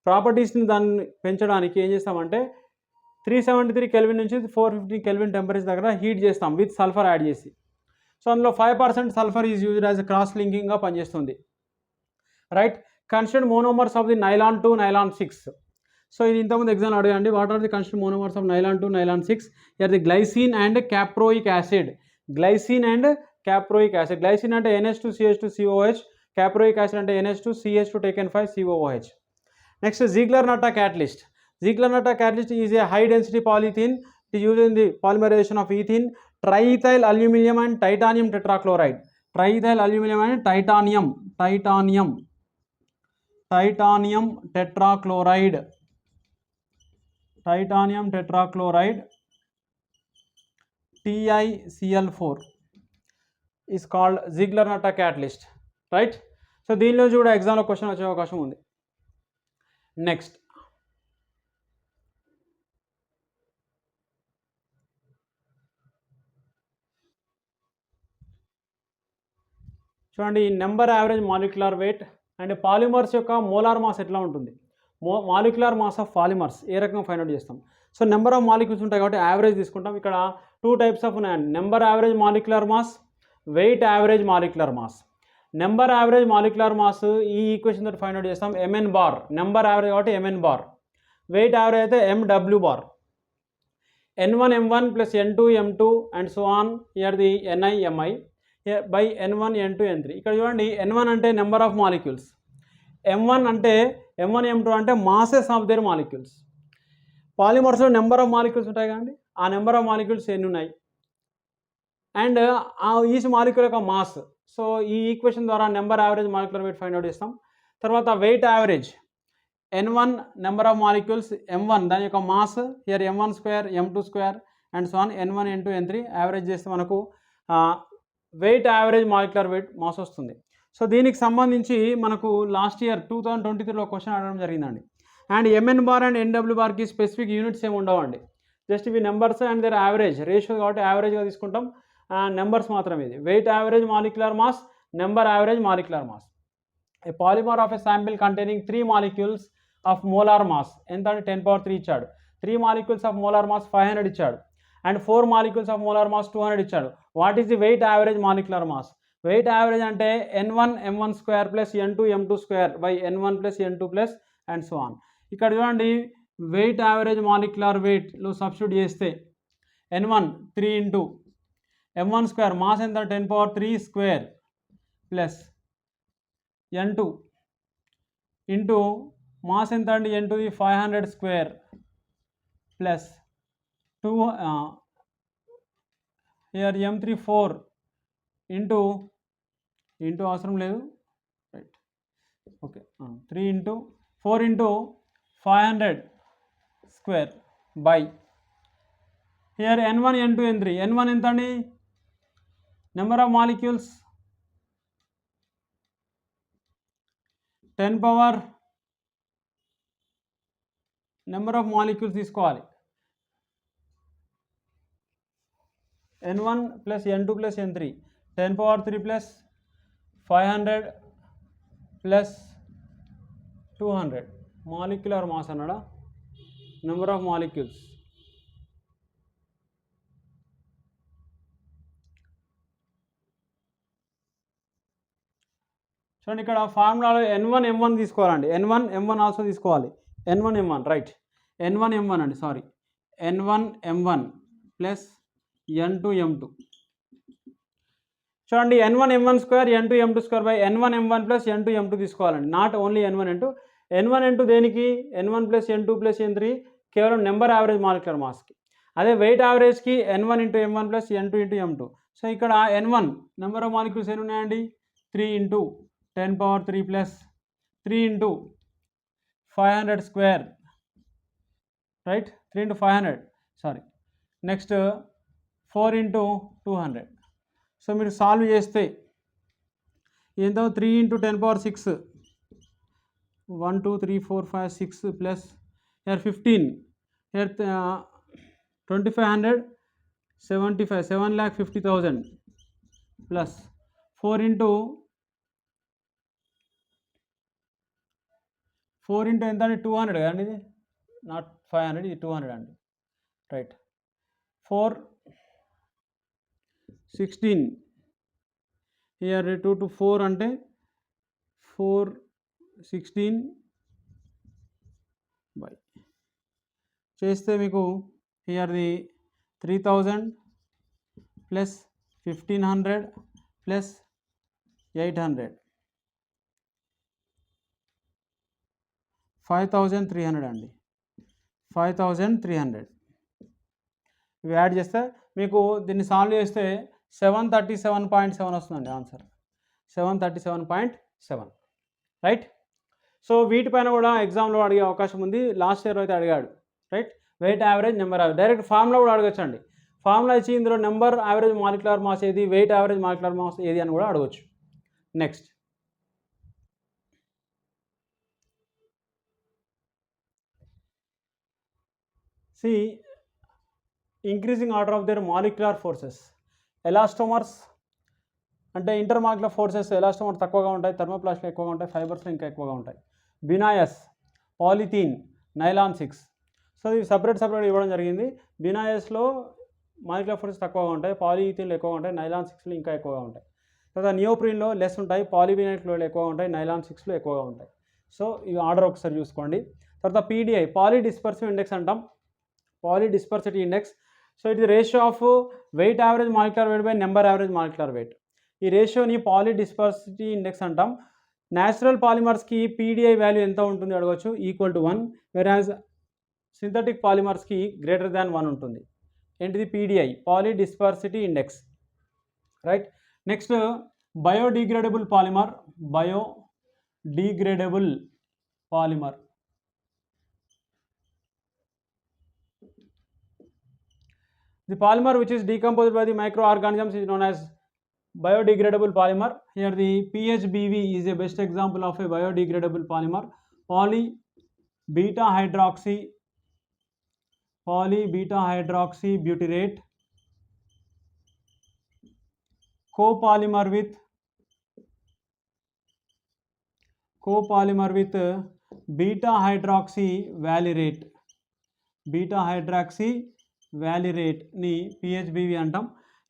ప్రాపర్టీస్ని దాన్ని పెంచడానికి ఏం చేస్తామంటే 373 kelvin నుంచి 415 kelvin temperature దగ్గర heat చేస్తాం with sulphur add చేసి. So అందులో 5% sulphur is used as cross లింకింగ్గా పనిచేస్తుంది, right. Constituent monomers of the nylon 2, nylon 6. So ఇది ఇంతకుముందు ఎగ్జామ్ అడగండి, what are the constituent monomers of nylon 2, nylon 6? Are the glycine and caproic acid. Glycine and caproic acid. Glycine అంటే NH2CH2COH, caproic acid అంటే NH2CH2 taken 5 COOH. Next Ziegler-Natta catalyst. Ziegler-Natta catalyst is a high density polyethylene. It is used in the polymerization of ethene, triethyl aluminum and titanium tetrachloride. Triethyl aluminum and titanium tetrachloride. Titanium tetrachloride, TiCl4 is called Ziegler-Natta catalyst, right. So దీనిలో కూడా ఎగ్జామ్లో question వచ్చే అవకాశం ఉంది. Next చూడండి, number average molecular wait and polymers యొక్క molar mass ఎట్లా ఉంటుంది, మాలిక్యులర్ మాస్ ఆఫ్ పాలిమర్స్ ఏ రకంగా ఫైండ్ అవుట్ చేస్తాం. సో నెంబర్ ఆఫ్ మాలిక్యూల్స్ ఉంటాయి కాబట్టి యావరేజ్ తీసుకుంటాం. ఇక్కడ 2 టైప్స్ ఆఫ్ ఉన్నాయండి, number average molecular mass, wait average molecular mass. Number average molecular mass ఈ ఈక్వేషన్ తోటి ఫైండ్ అవుట్ చేస్తాం, MN బార్. నెంబర్ యావరేజ్ కాబట్టి MN బార్. వెయిట్ యావరేజ్ అయితే MW bar. N1 M1 plus N2 M2 and so on. Here the Ni Mi by N1 N2 N3. ఇక్కడ చూడండి, N1 అంటే number of molecules, M1 అంటే M1 M2 అంటే masses of their molecules. పాలిమర్స్లో number of molecules ఉంటాయి కదండి, ఆ number of molecules ఎన్ని ఉన్నాయి అండ్ ఆ ఈచ్ మాలిక్యూల్ యొక్క మాస్. సో ఈ ఈక్వేషన్ ద్వారా number average molecular weight find out చేస్తాం. తర్వాత weight average, N1 number of molecules, M1 దాని యొక్క mass, here M1 square M2 square and so on N1 N2 N3 average చేస్తే మనకు weight average molecular weight mass వస్తుంది. సో దీనికి సంబంధించి మనకు లాస్ట్ ఇయర్ 2023లో క్వశ్చన్ అడగడం జరిగిందండి. And MN bar and NW బార్కి స్పెసిఫిక్ యూనిట్స్ ఏమి ఉండవండి, జస్ట్ ఇవి numbers and their average ratio కాబట్టి యావరేజ్గా తీసుకుంటాం, నెంబర్స్ మాత్రమే. ఇది weight average molecular mass, number average molecular mass. A polymer of a sample containing 3 molecules of molar mass ఎంత అంటే 10⁻³ ఇచ్చాడు. 3 మాలిక్యూల్స్ ఆఫ్ మోలార్ మాస్ 500 ఇచ్చాడు and 4 molecules of molar mass 200 ఇచ్చాడు. What is the weight average molecular mass? Wait average అంటే n1 m1 square plus n2 m2 square by n1 plus n2 plus and so on. ఇక్కడ చూడండి wait average molecular వెయిట్లో substitute చేస్తే n1 3 into m1 square mass ఎంత 10⁻³ square plus n2 into mass ఎంత అండి n2 500 square plus 2 here m3 4 into అవసరం లేదు right okay 3 into 4 into 500 square by here n1 n2 n3 n1 ఎంత అండి number of molecules 10 power number of molecules తీసుకోవాలి n1 plus n2 plus n3 10⁻³ plus 500 plus 200 molecular mass అన్నాడా number of molecules. చూడండి ఇక్కడ ఫార్ములాలో n1 m1 తీసుకోవాలండి. n1 m1 also తీసుకోవాలి. n1 m1 right n1 m1 అండి sorry n1 m1 plus n2 m2. చూడండి n1 m1 square n2 m2 square by n1 m1 plus n2 m2 తీసుకోవాలండి. Not only n1 n2. n1 n2 దేనికి n1 plus n2 plus n3 కేవలం number average molecular మాస్కి. అదే weight యావరేజ్కి n1 into m1 plus n2 into m2. So ఇక్కడ n1 number of molecules ఎన్ని ఉన్నాయండి 3 into 10⁻³ plus 3 into 500 square right 3 into 500 sorry next 4 into 200. So మీరు solve చేస్తే ఎంతో 3 into 10⁻6 1 2 3 4 5 6 plus here 15 here 2500 75 7,50,000 plus 4 into ఎంత అండి 200 కదండి ఇది నాట్ 500 ఇది 200 అండి రైట్ 4 16 హియర్ 2 to 4 అంటే 4 16 బై చేస్తే మీకు హియర్ది 3000 ప్లస్ 1500 ప్లస్ 800 5300 అండి 5300. ఇవి యాడ్ చేస్తే మీకు దీన్ని సాల్వ్ చేస్తే 737.7 వస్తుందండి ఆన్సర్ 737.7 రైట్. సో వీటిపైన కూడా ఎగ్జామ్లో అడిగే అవకాశం ఉంది. లాస్ట్ ఇయర్ అయితే అడిగాడు right. Wait average number average direct formula కూడా అడగచ్చండి. ఫార్ములా ఇచ్చి ఇందులో నెంబర్ యావరేజ్ మాలిక్యులర్ మాస్ ఏది వెయిట్ యావరేజ్ మాలిక్యులర్ మాస్ ఏది అని కూడా అడగచ్చు. Next see increasing order of their molecular forces. Elastomers అంటే ఇంటర్ మాలిక్యులర్ ఫోర్సెస్ ఎలాస్టోమర్ తక్కువగా ఉంటాయి, థర్మోప్లాస్ట్లో ఎక్కువగా ఉంటాయి, ఫైబర్స్లో ఇంకా ఎక్కువగా ఉంటాయి. బినాయస్ పాలిథీన్ నైలాన్ 6. సో ఇవి సపరేట్ ఇవ్వడం జరిగింది. బినాయస్లో మాలిక్యులర్ ఫోర్సెస్ తక్కువగా ఉంటాయి, పాలిథీన్లో ఎక్కువగా ఉంటాయి, నైలాన్ 6లో ఇంకా ఎక్కువగా ఉంటాయి. తర్వాత నియోప్రిన్లో లెస్ ఉంటాయి, పాలివినైట్లో ఎక్కువగా ఉంటాయి, నైలాన్ 6లో ఎక్కువగా ఉంటాయి. సో ఈ ఆర్డర్ ఒకసారి చూసుకోండి. తర్వాత పీడిఐ పాలీ డిస్పర్సివ్ ఇండెక్స్ అంటాం, poly dispersity index. So it the ratio of weight average molecular weight by number average molecular weight. ఈ రేషియోని పాలీ డిస్పర్సిటీ ఇండెక్స్ అంటాం. న్యాచురల్ పాలిమర్స్కి పీడిఐ వాల్యూ ఎంత ఉంటుంది అడగవచ్చు, ఈక్వల్ టు 1, వెరాజ్ సింథటిక్ పాలిమర్స్కి గ్రేటర్ దాన్ 1 ఉంటుంది. ఏంటిది PDI poly dispersity index right. Next biodegradable polymer, biodegradable polymer. The polymer which is decomposed by the microorganisms is known as biodegradable polymer. Here the PHBV is a best example of a biodegradable polymer. Poly beta hydroxy butyrate copolymer with copolymer with beta hydroxy valerate, beta hydroxy వాలిరేట్ని PHBV అంటాం.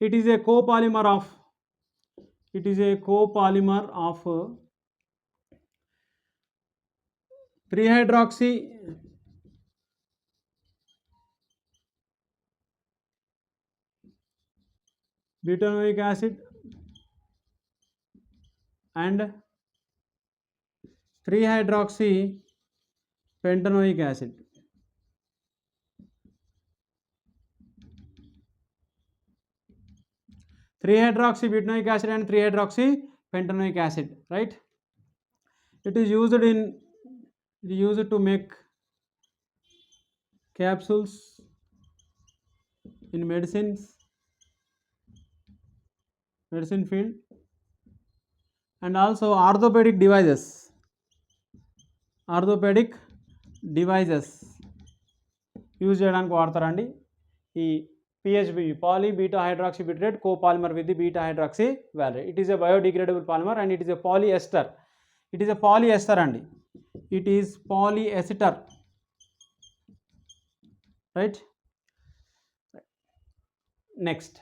It is a copolymer of 3-hydroxy butanoic acid and 3-hydroxy pentanoic acid. Three-hydroxy butanoic acid and 3-hydroxy pentanoic acid, right? It is used to make capsules in medicine field and also orthopedic devices use చేయడానికి వాడతారండి ఈ PHBV, poly beta hydroxy butyrate copolymer with the beta hydroxy valerate. It is a biodegradable polymer and it is a polyester. It is a polyester అండి, it is polyester, right? Next,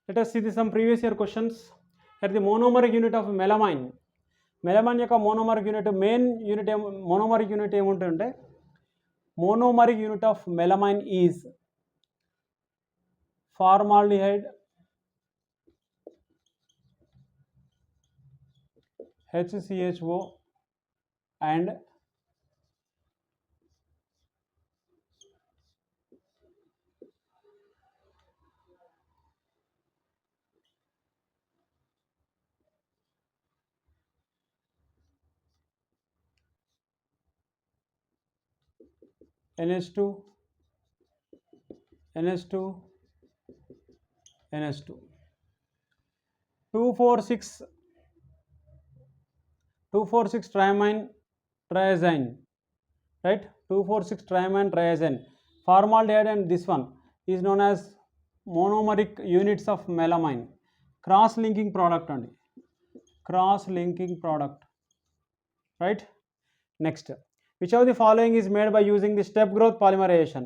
let us see some previous year questions. At the monomeric unit of melamine యొక్క monomeric unit, main unit monomeric unit ఏముంటుందంటే monomeric unit of melamine is formaldehyde, HCHO and NH2, 2,4,6 triamine triazine, right? 2,4,6 triamine triazine, formaldehyde, and this one is known as monomeric units of melamine. Cross linking product and right? Next, which of the following is made by using the step growth polymerization?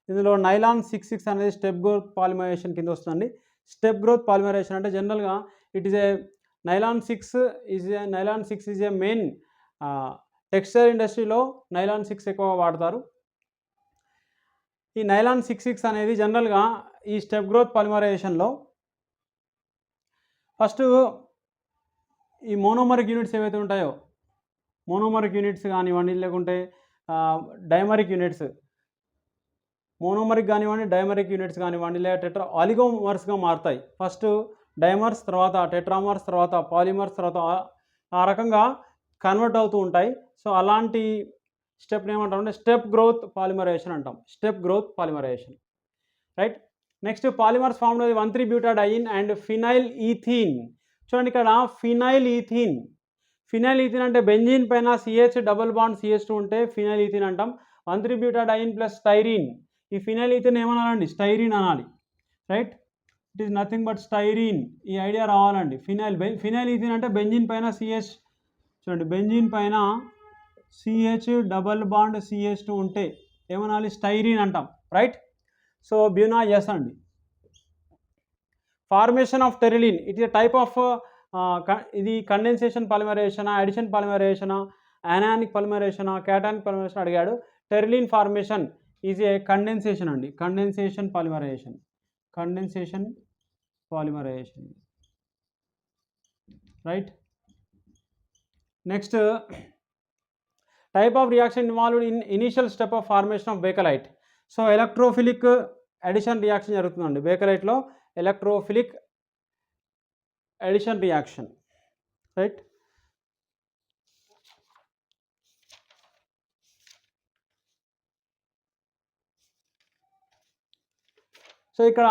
ఇందులో nylon 6,6 అనేది step growth polymerisation కింద వస్తుంది. Step growth polymerisation అంటే జనరల్గా it is A nylon 6 is a main textile ఇండస్ట్రీలో nylon 6 ఎక్కువగా వాడతారు. ఈ నైలాన్ 6,6 అనేది జనరల్గా ఈ స్టెప్ గ్రోత్ పాలిమరైజేషన్లో ఫస్ట్ ఈ మోనోమరిక్ యూనిట్స్ ఏవైతే ఉంటాయో, మోనోమరిక్ యూనిట్స్ కానివ్వండి, లేకుంటే డైమరిక్ యూనిట్స్, మోనోమరిక్ కానివ్వండి, డైమరిక్ యూనిట్స్ కానివ్వండి, లేదా ఆలిగోమర్స్గా మారుతాయి. ఫస్ట్ డైమర్స్, తర్వాత టెట్రామర్స్, తర్వాత పాలిమర్స్, తర్వాత ఆ రకంగా కన్వర్ట్ అవుతూ ఉంటాయి. సో అలాంటి స్టెప్ని ఏమంటామంటే స్టెప్ గ్రోత్ పాలిమరైజేషన్ అంటాం. Step growth polymerization, right? Next, polymers formed by 1,3-butadiene and phenyl ethene. చూడండి ఇక్కడ ఫినైల్ ఈథీన్ అంటే బెంజీన్ పైన CH డబుల్ బాండ్ CH2 ఉంటే ఫినైల్ ఈథీన్ అంటాం. 1,3-butadiene ప్లస్ స్టైరీన్, ఈ ఫినైల్ ఈథీన్ ఏమనాలండి? స్టైరీన్ అనాలి, right? It is nothing but styrene. ఈ ఐడియా రావాలండి. ఫినైల్ ఈథీన్ అంటే బెంజీన్ పైన CH, చూడండి బెంజీన్ పైన CH డబల్ బాండ్ CH2 ఉంటే ఏమనాలి? స్టైరీన్ అంటాం, రైట్? సో బ్యూనా ఎస్ అండి. Formation of terylene, it is a type of, ఇది కండెన్సేషన్ పాలిమరైజేషనా, అడిషన్ పాలిమరైజేషనా, యానానిక్ పాలిమరైజేషనా, క్యాటానిక్ పాలిమరైజేషన్ అడిగాడు. Terylene formation is a condensation అండి, condensation polymerisation, right? Next, type of reaction involved in initial step of formation of Bakelite. So electrophilic addition reaction జరుగుతుందండి బేకలైట్లో, electrophilic addition reaction, right? So ఇక్కడ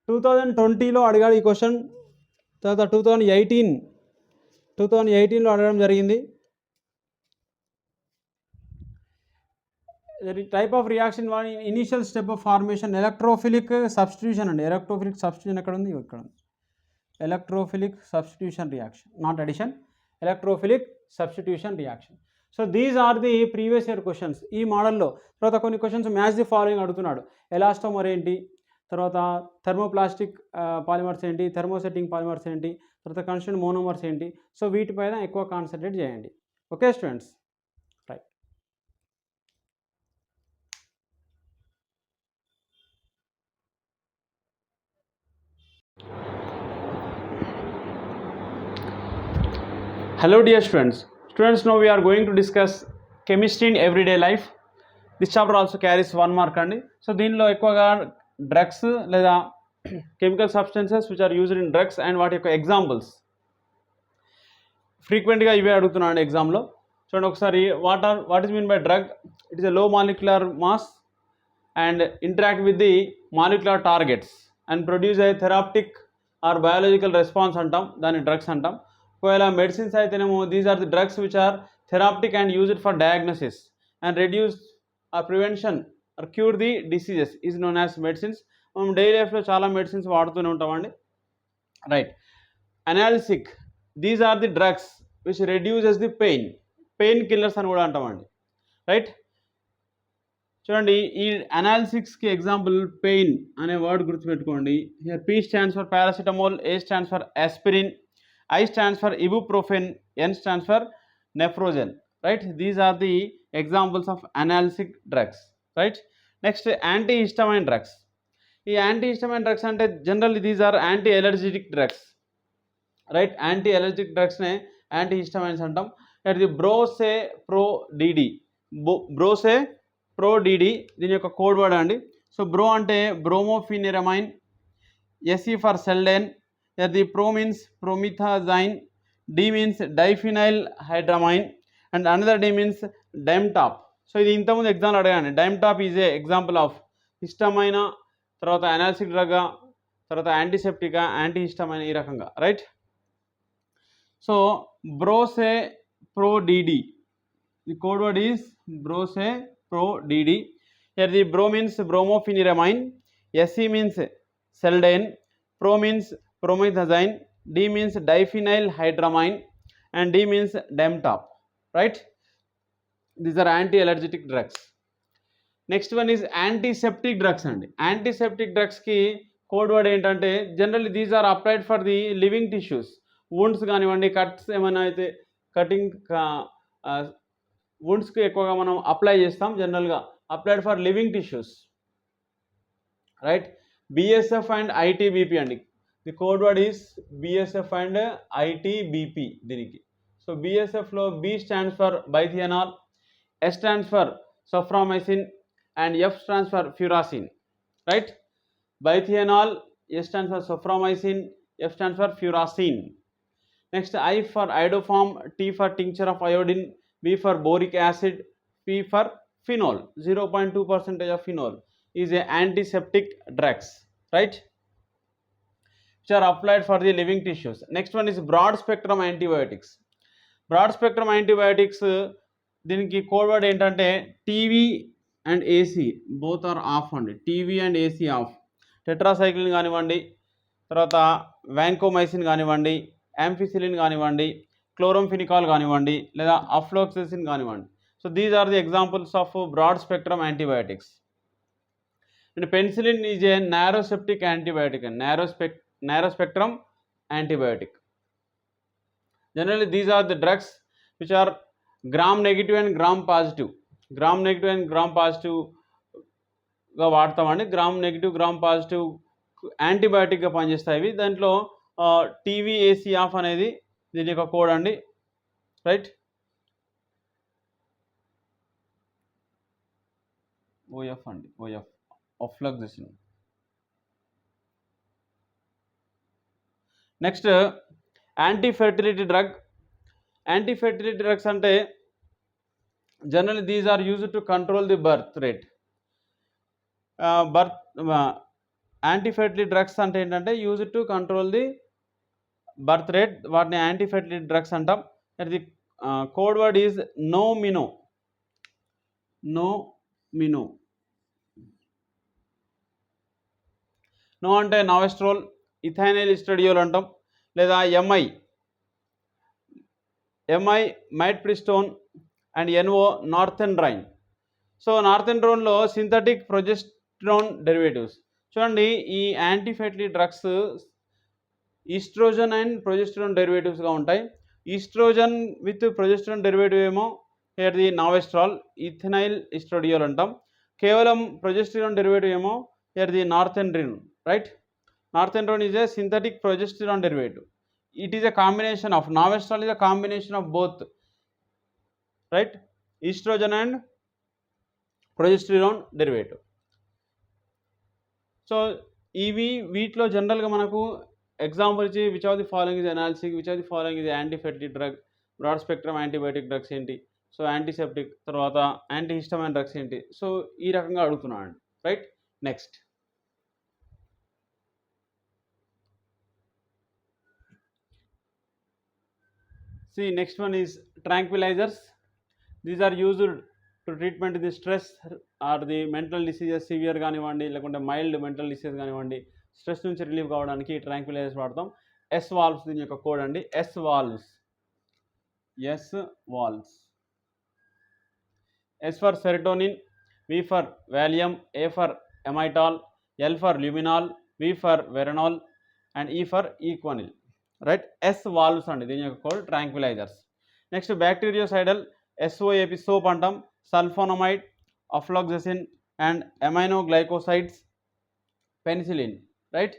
2020లో అడిగాడు ఈ question, తర్వాత 2018లో అడగడం జరిగింది. Type of reaction initial step of formation electrophilic substitution అండి. ఎలక్ట్రోఫిలిక్ సబ్స్టిట్యూషన్ ఎక్కడ ఉంది? ఇక్కడ ఉంది. Electrophilic substitution reaction, not addition, electrophilic substitution reaction. So these are the previous year questions ఈ మోడల్లో. తర్వాత కొన్ని క్వశ్చన్స్ మ్యాచ్ ది ఫాలోయింగ్ అడుగుతున్నాడు. ఎలాస్టోమర్ ఏంటి, తర్వాత థర్మోప్లాస్టిక్ పాలిమర్స్ ఏంటి, థర్మోసెట్టింగ్ పాలిమర్స్ ఏంటి, తర్వాత కాన్స్టెంట్ మోనోమర్స్ ఏంటి. సో వీటిపైన ఎక్కువ కాన్సన్ట్రేట్ చేయండి. Okay students, right. Hello dear students. Students, now we are going to discuss chemistry in everyday life. This chapter also carries 1 mark అండి. సో దీనిలో ఎక్కువగా డ్రగ్స్ లేదా chemical substances which are used in drugs and వాటి యొక్క examples ఫ్రీక్వెంట్గా ఇవే అడుగుతున్నాను ఎగ్జామ్లో. చూడండి ఒకసారి, what is mean by drug? It is a low molecular mass and interact with the molecular targets and produce a therapeutic or biological response అంటాం, దాన్ని డ్రగ్స్ అంటాం. ఒకవేళ మెడిసిన్స్ అయితేనేమో these are the drugs which are therapeutic and used for diagnosis and reduce or prevention or cure the diseases is known as medicines. మనం daily లైఫ్లో చాలా medicines వాడుతూనే ఉంటామండి, right. Analgesic, these are the drugs which reduces the pain killers అని కూడా అంటామండి, right. చూడండి, ఈ అనాలిసిక్స్కి ఎగ్జాంపుల్ పెయిన్ అనే వర్డ్ గుర్తుపెట్టుకోండి. Here P stands for paracetamol, A stands for aspirin, I stands for ibuprofen, N stands for nephrogen, right? These are the examples of analgesic drugs, right? Next, antihistamine drugs. ఈ antihistamine drugs అంటే generally these are anti-allergic drugs, right? Anti-allergic drugs నే antihistamines అంటాం. అది బ్రోసే-ప్రో-DD దీని యొక్క code word అండి. So బ్రో అంటే brompheniramine, SE for Seldane, the pro means promethazine, D means diphenylhydramine and another D means Dimetop. So ఇది ఇంతకుముందు ఎగ్జామ్లో అడగాను. Dimetop is a example of histamine, తర్వాత అనాలిసిక్ డ్రగ్, తర్వాత యాంటీసెప్టిక్, యాంటీహిస్టమైన్, ఈ రకంగా, రైట్. సో బ్రోసే-ప్రో-DD, ది కోడ్ వర్డ్ ఈజ్ బ్రోసే-ప్రో-DD. హియర్ ది బ్రో means brompheniramine, SE means Seldane, pro means promethazine, D means diphenylhydramine and D means Dimetop, right? These are anti-allergic drugs. Next one is antiseptic drugs అండి. Antiseptic drugs కి code word ఏంటంటే generally these are applied for the living tissues. Wounds కానివ్వండి, cuts ఏమైనా అయితే cutting వూండ్స్కి ఎక్కువగా మనం apply చేస్తాం, జనరల్గా applied for living tissues, right. BSF and ITBP అండి. The code word is BSF and ITBP దీనికి. సో BSFలో B stands for bithionol, S stands for soframycin and F stands for furacin, right. Bithionol, S stands for soframycin, F stands for furacin. Next I for iodoform, T for tincture of iodine, B for boric acid, P for phenol. 0.2% of phenol is a antiseptic drugs, right, which are applied for the living tissues. Next one is broad spectrum antibiotics. Broad spectrum antibiotics దీనికి code word ఏంటంటే TV and AC both are off అండి. TV and AC off. Tetracycline కానివ్వండి, తర్వాత vancomycin కానివ్వండి, యాంఫిసిలిన్ కానివ్వండి, క్లోరంఫినికాల్ కానివ్వండి, లేదా ofloxacin కానివ్వండి. So these are the examples of broad spectrum antibiotics. And penicillin is a narrow septic antibiotic and narrow spectrum antibiotic. Generally these are the drugs which are gram negative and gram positive గా వాడతామండి. Gram negative, gram positive యాంటీబయాటిక్గా పనిచేస్తాయి. దాంట్లో TVAC of అనేది దీని యొక్క code అండి, right. OF అండి, OF ofloxacin. Next antifertility drug. Antifertility drugs అంటే generally these are used to control the birth rate. Antifertility drugs అంటే ఏంటంటే used to control the birth rate, వాటిని యాంటీఫెర్టిలిటీ డ్రగ్స్ అంటాం. ది కోడ్ వర్డ్ ఈజ్ నోమినో. మినో. No అంటే novestrol, ethynyl estradiol అంటాం, లేదా MI mifepristone and NO నార్థెండ్రైన్. So నార్థెండ్రోన్లో సింథటిక్ ప్రొజెస్ట్రాన్ డెరివేటివ్స్. చూడండి, ఈ antifertility drugs estrogen and progesterone డెరివేటివ్స్గా ఉంటాయి. ఈస్ట్రోజన్ విత్ ప్రొజెస్ట్రాన్ డెరివేటివ్ ఏమో here the novestrol, ethynyl estradiol అంటాం. కేవలం ప్రొజెస్ట్రాన్ డెరివేటివ్ ఏమో here the norethindrone, right. Norethindrone is a synthetic progesterone derivative. It is a combination of navestrol is a combination of both, right, estrogen and progesterone derivative. So ఇవి వీటిలో జనరల్గా మనకు example ఇచ్చి which of the following is analgesic, which of the following is antifertility drug, broad spectrum antibiotic drugs ఏంటి, so antiseptic, తర్వాత antihistamine drugs ఏంటి, సో ఈ రకంగా అడుగుతున్నాను, right. Next see, next one is tranquilizers. These are used to treatment the stress or the mental diseases, severe కానివ్వండి లేకుంటే mild mental disease కానివ్వండి, స్ట్రెస్ నుంచి రిలీఫ్ కావడానికి ట్రాంక్విలైజర్స్ వాడతాం. ఎస్ వాల్వ్స్ దీని యొక్క కోడ్ అండి. S valves, S for serotonin, V for Valium, A for Amytal, L for Luminal, V for Veronal and E for Equanil, right. S valves అండి దీని యొక్క code, tranquilizers. Next bactericidal, SOAP soap అంటాం, sulphonamide, ofloxacin and aminoglycosides, penicillin, right.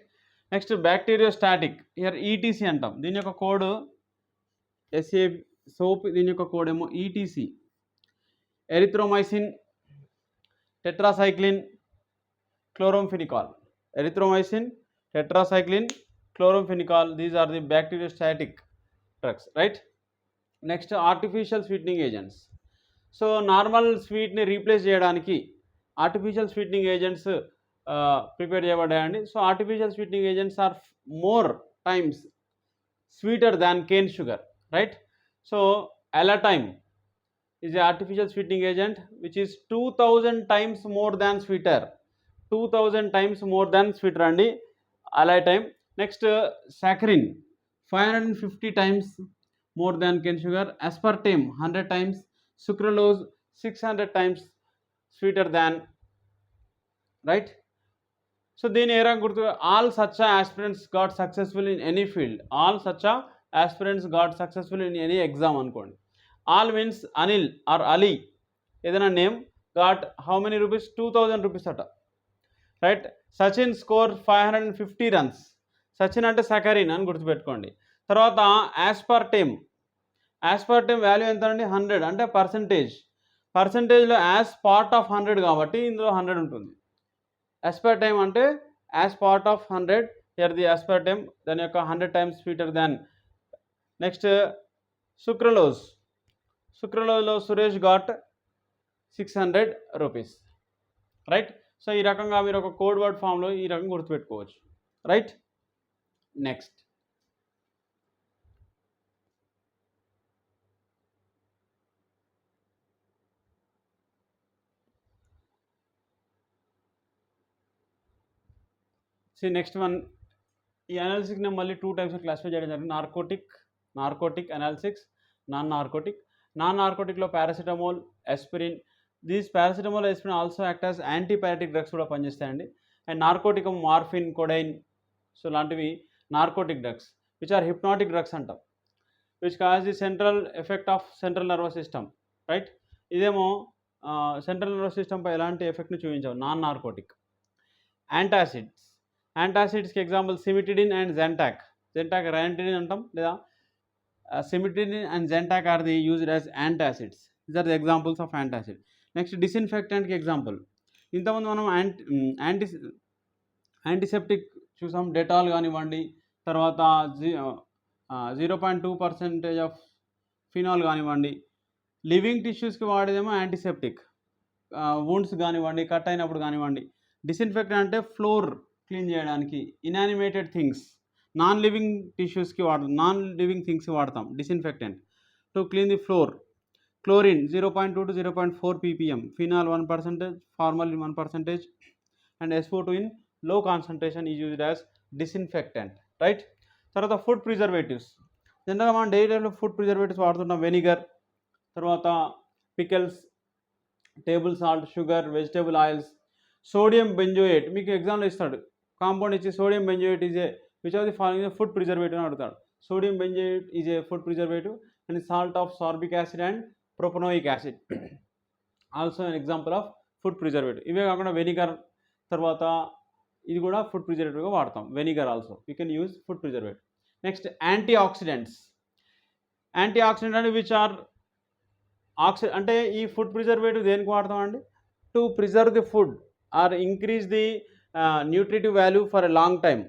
Next bacteriostatic, here ETC అంటాం, దీని యొక్క code SAP soap, దీని యొక్క code ఏమో ETC. Erythromycin, tetracycline, chloramphenicol, erythromycin, tetracycline, chloramphenicol, these are the bacteriostatic drugs, right. Next, artificial sweetening agents. So normal sweet ni replace cheyadaniki artificial sweetening agents prepare cheyabadayandi. So artificial sweetening agents are more times sweeter than cane sugar, right. So alatime is an artificial sweetening agent which is 2000 times more than sweeter, 2000 times more than sweeter andi alatime. Next, saccharin 550 times more than cane sugar, aspartame 100 times, sucralose 600 times sweeter than, right. So దీని ఏరా గుర్తు, all such aspirants got successful in any field, all such aspirants got successful in any exam అనుకోండి. All means Anil or Ali, ఏదైనా name, got how many rupees, 2000 rupees అట, right. Sachin score 550 runs, Sachin అంటే సకరిన్ అని గుర్తుపెట్టుకోండి. తర్వాత యాస్పర్టేమ్ వాల్యూ ఎంత అండి, 100, అంటే పర్సంటేజ్లో యాజ్ పార్ట్ ఆఫ్ 100 కాబట్టి ఇందులో 100 ఉంటుంది. యాస్పర్టేమ్ అంటే as part of 100, here the aspartame, దాని యొక్క 100 times స్వీటర్ దాన్. నెక్స్ట్ సుక్రలోజ్లో సురేష్ ఘాట్ 600 rupees, రైట్. సో ఈ రకంగా మీరు ఒక కోడ్ వర్డ్ ఫామ్లో ఈ రకంగా గుర్తుపెట్టుకోవచ్చు, రైట్. నెక్స్ట్ నెక్స్ట్ వన్, ఈ అనాలిసిక్ని మళ్ళీ 2 types క్లాసిఫై చేయడం జరిగింది. నార్కోటిక్ అనాలిసిక్స్, నాన్ నార్కోటిక్లో paracetamol, aspirin. These paracetamol, aspirin also act as antipyretic drugs కూడా పనిచేస్తాయండి. And narcotic morphine, codeine, so లాంటివి narcotic drugs which are hypnotic drugs అంటాం, which cause the central effect of central nervous system, right. ఇదేమో central nervous సిస్టమ్పై ఎలాంటి ఎఫెక్ట్ని చూపించవు. Non narcotic. యాంటాసిడ్స్కి example cimetidine and Zantac ranitidine అంటాం, లేదా cimetidine and Zantac are the used as antacids. These are the examples of antacid. Next డిస్ఇన్ఫెక్టెంట్కి example, ఇంతకుముందు మనం యాంటీసెప్టిక్ చూసాం, డెటాల్ కానివ్వండి, తర్వాత 0.2% ఆఫ్ ఫినాల్ కానివ్వండి. లివింగ్ టిష్యూస్కి వాడేదేమో యాంటీసెప్టిక్, వూండ్స్ కానివ్వండి, కట్ అయినప్పుడు కానివ్వండి. డిస్ఇన్ఫెక్టెంట్ అంటే ఫ్లోర్ క్లీన్ చేయడానికి, ఇనానిమేటెడ్ థింగ్స్, నాన్ లివింగ్ థింగ్స్కి వాడతాం disinfectant to clean the floor. chlorine 0.2 to 0.4 ppm, phenol 1%, formalin 1%, and SO2 in low concentration is used as disinfectant, right? తర్వాత ఫుడ్ ప్రిజర్వేటివ్స్, జనరల్గా మనం డైలీ లైఫ్లో ఫుడ్ ప్రిజర్వేటివ్స్ వాడుతుంటాం. Vinegar, తర్వాత pickles, table salt, sugar, vegetable oils. Sodium benzoate మీకు ఎగ్జామ్లో ఇస్తాడు, compound ఇచ్చి sodium benzoate is a which of the following food preservative అని అడుగుతాడు. Sodium benzoate is a food preservative and salt of sorbic acid and propanoic acid also an example of food preservative. ఇవే కాకుండా vinegar, తర్వాత ఇది కూడా food ప్రిజర్వేటివ్గా వాడతాం. Vinegar also you can use food preservative. Next antioxidants. Anti oxidant అంటే which are అంటే ఈ ఫుడ్ ప్రిజర్వేటివ్ దేనికి వాడతామండి? To preserve the food or increase the nutritive value for a long time.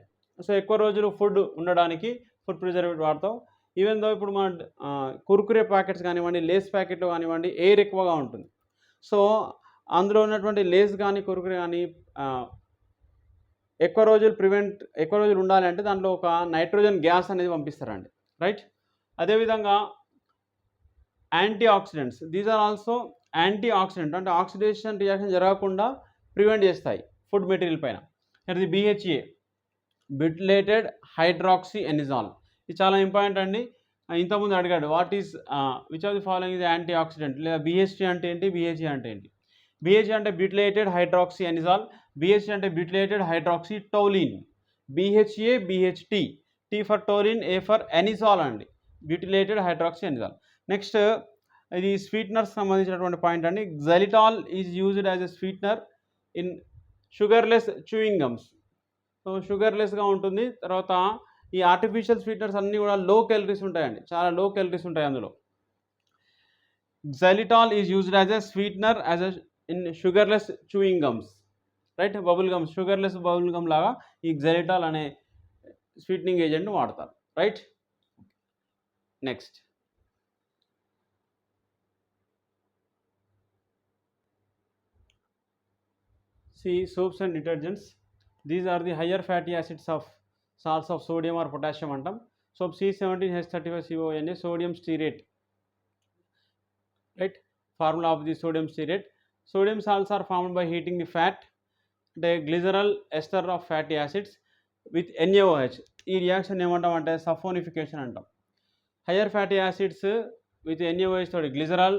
So ఎక్కువ రోజులు food ఉండడానికి food preservative వాడతాం. Even though ఇప్పుడు మన కుర్కురే ప్యాకెట్స్ కానివ్వండి, లేస్ ప్యాకెట్లు కానివ్వండి, ఎయిర్ ఎక్కువగా ఉంటుంది. సో అందులో ఉన్నటువంటి లేస్ కానీ కుర్కురే కానీ ఎక్కువ రోజులు ఉండాలి అంటే దాంట్లో ఒక నైట్రోజన్ గ్యాస్ అనేది పంపిస్తారండి, రైట్? అదేవిధంగా anti oxidants, these are also anti accident, అంటే ఆక్సిడేషన్ రియాక్షన్ జరగకుండా ప్రివెంట్ చేస్తాయి ఫుడ్ మెటీరియల్ పైన. అది BHA, బ్యూటిలేటెడ్ హైడ్రాక్సీ ఎనిజాల్. ఇది చాలా ఇంపార్టెంట్ అండి. ఇంతకుముందు అడిగాడు what is which of the following is anti oxidant, లేదా BHA అంటే ఏంటి, BHA అంటే ఏంటి? BHA అంటే బ్యూటిలేటెడ్ హైడ్రాక్సీ ఎనిజాల్, BHA అంటే butylated hydroxy toluene, BHA BHT, T for toluene, A for anisole అండి, బ్యూటిలేటెడ్ హైడ్రాక్సీ ఎనిజాల్. నెక్స్ట్ ఇది sweeteners సంబంధించినటువంటి పాయింట్ అండి. Xylitol is used as a sweetener in sugarless chewing gums. So షుగర్లెస్గా ఉంటుంది. తర్వాత ఈ artificial sweeteners అన్నీ కూడా లో క్యాలరీస్ ఉంటాయండి, చాలా లో క్యాలరీస్ ఉంటాయి అందులో. Xylitol is used as a sweetener in sugarless chewing gums, right? Bubble gums, sugarless bubble gum లాగా ఈ xylitol అనే స్వీటనింగ్ ఏజెంట్ వాడతారు, right? Next see soaps and detergents. These are the higher fatty acids of salts of sodium or potassium antam. Soap C17H35CONA, sodium stearate, right? Formula of the sodium stearate. Sodium salts are formed by heating the fat, the glycerol ester of fatty acids with NaOH. ఈ reaction ఏమంటాం అంటే saponification అంటాం. Higher fatty acids with NaOH తోటి glycerol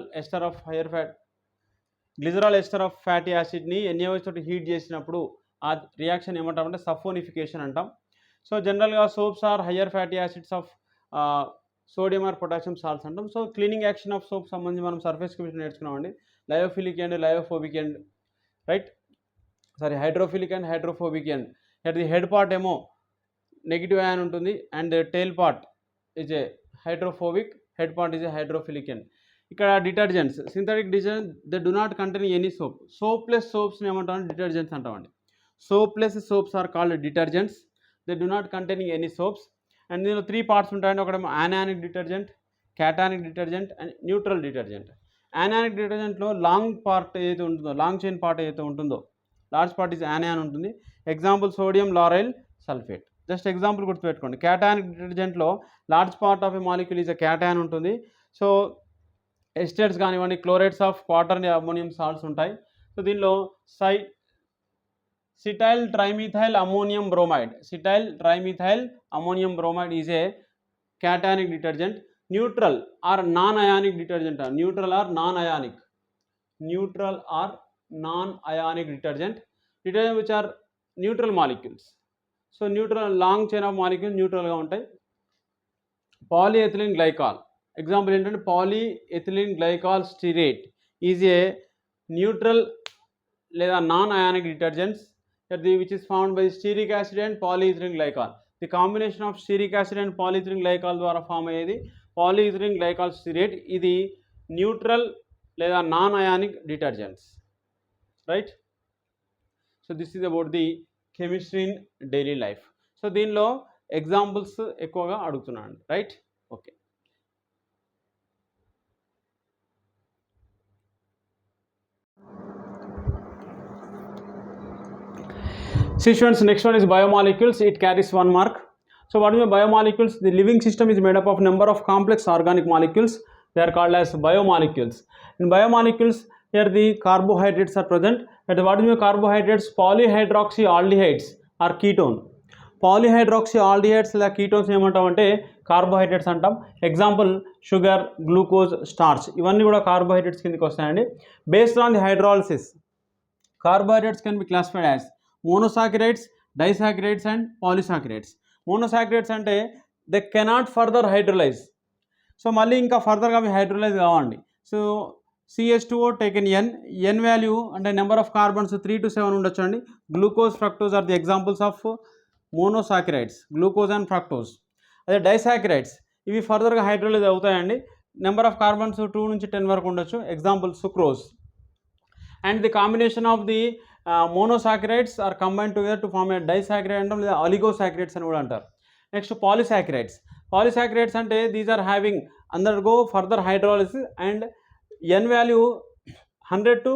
ester of fatty యాసిడ్ని NaOH తోటి heat చేసినప్పుడు ఆ reaction ఏమంటామంటే సఫోనిఫికేషన్ అంటాం. సో జనరల్గా soaps are higher fatty acids of sodium or potassium salts అంటాం. So cleaning action of soap సంబంధించి మనం సర్ఫేస్ కెమిస్ట్రీ నేర్చుకున్నామండి. Lyophilic and lyophobic end, right? Sorry, hydrophilic and hydrophobic end. At the head part ఏమో negative ion ఉంటుంది and tail part is a hydrophobic, head part is a hydrophilic end. ఇక్కడ detergents, synthetic detergent they do not contain any soap. Soapless సోప్స్ని ఏమంటామంటే detergents అంటామండి. Soapless soaps are called detergents, they do not contain any soaps. And దీనిలో 3 parts ఉంటాయండి. ఒకటేమో anionic detergent, cationic detergent and neutral detergent. Anionic డిటర్జెంట్లో long part ఏదైతే ఉంటుందో, long chain part ఏదైతే ఉంటుందో, లార్జ్ పార్ట్ ఈజ్ యానాన్ ఉంటుంది. Example sodium lauryl sulphate, just example గుర్తుపెట్టుకోండి. క్యాటానిక్ డిటర్జెంట్లో large part of a molecule is a cation ఉంటుంది. So acetates కానివ్వండి, chlorides of quaternary ammonium salts ఉంటాయి. సో దీనిలో cetyl trimethyl ammonium bromide, cetyl trimethyl ammonium bromide is a cationic detergent. Neutral or non ionic detergent, neutral or non ionic detergent which are neutral molecules. So neutral long chain of molecules న్యూట్రల్గా ఉంటాయి. Polyethylene glycol example ఏంటంటే polyethylene glycol stearate is a neutral లేదా non ionic detergents which is formed by stearic acid and polyethylene glycol. The combination of stearic acid and polyethylene glycol ద్వారా form అయ్యేది polyethylene glycol stearate. ఇది neutral లేదా non ionic detergents, right? So this is about the chemistry in daily life. So దీనిలో examples ఎక్కువగా అడుగుతున్నాను, right? Okay. See students, next one is biomolecules. It carries 1 mark. So what is biomolecules? The living system is made up of number of complex organic molecules they are called as biomolecules. In biomolecules, here the carbohydrates are present. And what is the carbohydrates? Polyhydroxyaldehydes are ketone. పాలిహైడ్రాక్సీఆల్డిహైడ్స్ లేదా ketones ఏమంటామంటే carbohydrates అంటాం. Example sugar, glucose, starch, ఇవన్నీ కూడా carbohydrates కిందకి వస్తాయండి. Based on the hydrolysis, carbohydrates can be classified as monosaccharides, disaccharides and polysaccharides. Monosaccharides అంటే they cannot further hydrolyse. So మళ్ళీ ఇంకా ఫర్దర్గా అవి హైడ్రోలైజ్ కావండి. So CH2O taken N value అంటే నెంబర్ ఆఫ్ కార్బన్స్ 3 to 7 ఉండొచ్చు అండి. Glucose, fructose are the examples of monosaccharides, glucose and fructose. అదే డైసాకరైడ్స్ ఇవి ఫర్దర్గా హైడ్రోలైజ్ అవుతాయండి. నెంబర్ ఆఫ్ కార్బన్స్ 2 నుంచి 10 వరకు ఉండొచ్చు. Example sucrose. And the combination of the monosaccharides are combine together to form a disaccharide అంటాం, లేదా అలిగోసాకరైడ్స్ అని కూడా అంటారు. Next polysaccharides. పాలిసాకరైడ్స్ అంటే these are having undergo further hydrolysis and N value 100 to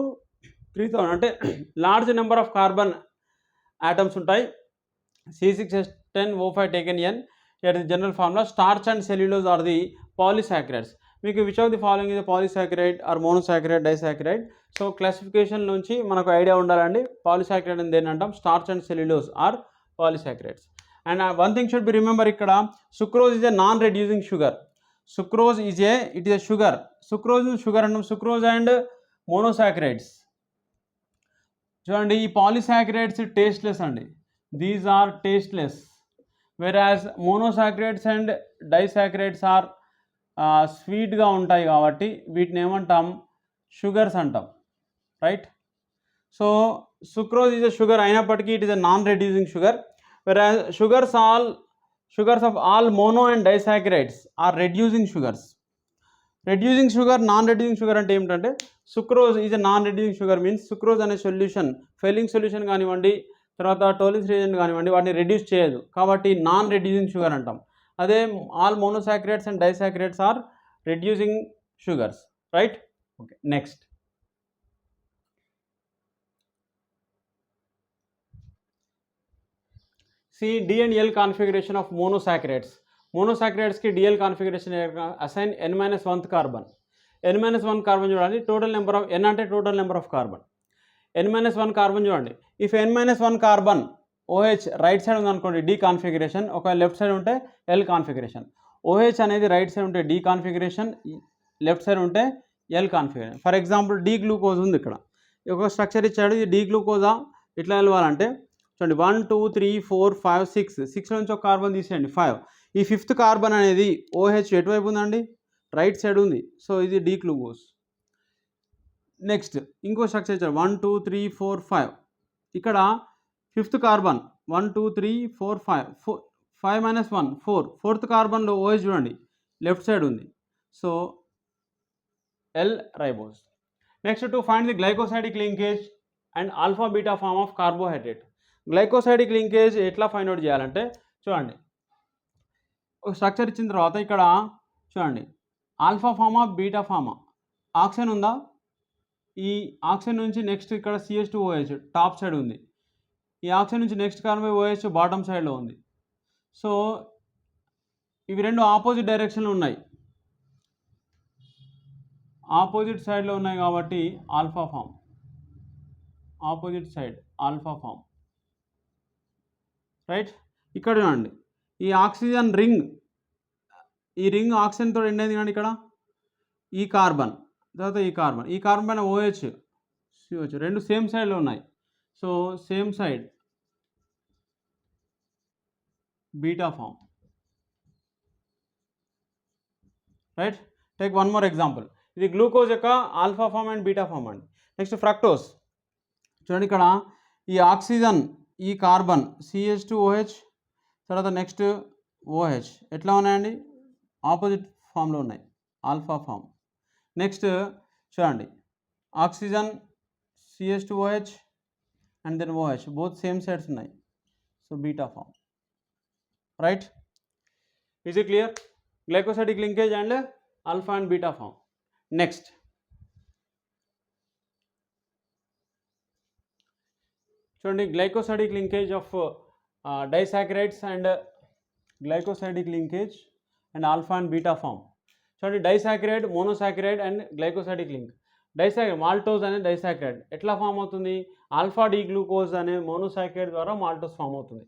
3000 అంటే large number of carbon atoms ఉంటాయి. C6H10O5 taken N. Here is the general formula. Starch and cellulose are the polysaccharides. మీకు which of the following is a polysaccharide or monosaccharide, disaccharide? So classification నుంచి మనకు idea ఉండాలండి. Polysaccharide అని దేని అంటాం? Starch and cellulose are polysaccharides. And one thing should be remember, ఇక్కడ sucrose is a non reducing sugar. Sucrose is it is a sugar. Sucrose sugar అంటాం. Sucrose and monosaccharides చూడండి, ఈ పాలిసాకరైడ్స్ టేస్ట్లెస్ అండి. These are tasteless, whereas monosaccharides and disaccharides are స్వీట్గా ఉంటాయి కాబట్టి వీటిని ఏమంటాం? షుగర్స్ అంటాం, right? So sucrose is a sugar అయినప్పటికీ it is a non reducing sugar, whereas sugars of all mono and disaccharides are reducing sugars. Reducing sugar, non reducing sugar అంటే ఏమిటంటే sucrose is a non reducing sugar means sucrose అనే solution, Fehling solution కానివ్వండి, తర్వాత టోలిస్ reagent కానివ్వండి, వాటిని reduce చేయదు కాబట్టి non reducing sugar అంటాం. అదే all monosaccharides and disaccharides are reducing sugars, right? Okay, next see D and L configuration of monosaccharides. మోనోసాకరైడ్స్కి DL configuration assign N-1th carbon. N-1 carbon చూడండి. టోటల్ నెంబర్ ఆఫ్ N అంటే total number of carbon. N-1 carbon చూడండి. If N-1 carbon OH right side ఉందనుకోండి D configuration, ఒక left side ఉంటే L configuration. OH అనేది right side ఉంటే D configuration, left side ఉంటే L configuration. For example D glucose ఉంది. ఇక్కడ ఒక స్ట్రక్చర్ ఇచ్చాడు, ఇది డి గ్లూకోజా ఎట్లా వెళ్ళాలంటే చూడండి 1 2 3 4 5 6 నుంచి ఒక కార్బన్ తీసేయండి 5. ఈ 5th కార్బన్ అనేది OH ఎటువైపు ఉందండి? రైట్ సైడ్ ఉంది. సో ఇది డి గ్లూకోజ్. నెక్స్ట్ ఇంకో స్ట్రక్చర్ ఇచ్చారు 1 2 3 4 5. ఇక్కడ 5th కార్బన్ 1 2 3 4 5 5 - 1 4. 4th కార్బన్లో OH చూడండి లెఫ్ట్ సైడ్ ఉంది. So L ribose. Next to find the glycosidic linkage and alpha beta form of carbohydrate. Glycosidic linkage ఎట్లా ఫైండ్ అవుట్ చేయాలంటే చూడండి, ఒక స్ట్రక్చర్ ఇచ్చిన తర్వాత ఇక్కడ చూడండి ఆల్ఫా ఫామా బీటా ఫామా, ఆక్సిజన్ ఉందా? ఈ ఆక్సిజన్ నుంచి నెక్స్ట్ ఇక్కడ CH2OH టాప్ సైడ్ ఉంది. ఈ ఆక్సిజన్ నుంచి నెక్స్ట్ కార్బన్ OH బాటమ్ సైడ్లో ఉంది. సో ఇవి రెండు ఆపోజిట్ డైరెక్షన్లో ఉన్నాయి, ఆపోజిట్ సైడ్లో ఉన్నాయి కాబట్టి alpha form, opposite side alpha form, right? ఇక్కడ చూడండి ఈ ఆక్సిజన్ రింగ్, ఈ రింగ్ ఆక్సిజన్తో ఎండ్ అయింది కానీ ఇక్కడ ఈ కార్బన్, తర్వాత ఈ కార్బన్ పైన OH CH రెండు సేమ్ సైడ్లో ఉన్నాయి. సో same side beta form, right? Take one more example. ఇది గ్లూకోజ్ యొక్క alpha form and beta form అండి. నెక్స్ట్ ఫ్రక్టోస్ చూడండి, ఇక్కడ ఈ ఆక్సిజన్, ఈ కార్బన్ CH2OH, తర్వాత నెక్స్ట్ OH ఎట్లా ఉన్నాయండి? ఆపోజిట్ ఫామ్లో ఉన్నాయి, ఆల్ఫా ఫామ్. నెక్స్ట్ చూడండి oxygen CH2OH and then OH both same sides ఉన్నాయి. So beta form, right? Is it clear? Glycosidic linkage and alpha and beta form. Next చూడండి glycosidic linkage of disaccharides and glycosidic linkage and alpha and beta form. చూడండి disaccharide, monosaccharide and glycosidic link. Disaccharide maltose అనే disaccharide ఎట్లా form అవుతుంది? Alpha D glucose అనే monosaccharide ద్వారా maltose form అవుతుంది,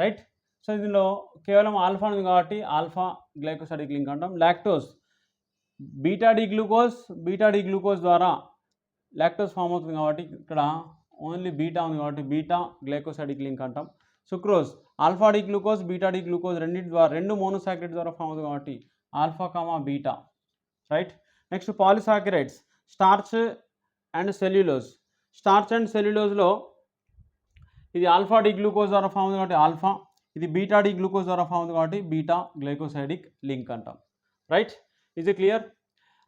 right. So ఇందులో కేవలం ఆల్ఫా ఉంది కాబట్టి ఆల్ఫా గ్లైకోసైడిక్ లింక్ అంటాం. లాక్టోజ్ బీటా డి గ్లూకోజ్ ద్వారా లాక్టోజ్ ఫామ్ అవుతుంది కాబట్టి ఇక్కడ ఓన్లీ బీటా ఉంది కాబట్టి బీటా గ్లైకోసైడిక్ లింక్ అంటాం. Sucrose alpha D glucose, beta D glucose రెండింటి ద్వారా, రెండు మోనోసాక్రైడ్ ద్వారా ఫామ్ అవుతుంది కాబట్టి alpha comma beta, right. Next polysaccharides starch and cellulose. Starch and సెల్యులోజ్లో ఇది ఆల్ఫా డి గ్లూకోజ్ ద్వారా ఫామ్ అవుతుంది కాబట్టి ఆల్ఫా, ఇది బీటా డి గ్లూకోజ్ ద్వారా ఫామ్ అవుతుంది కాబట్టి బీటా గ్లైకోసైడిక్ లింక్ అంటాం, రైట్. Is it clear?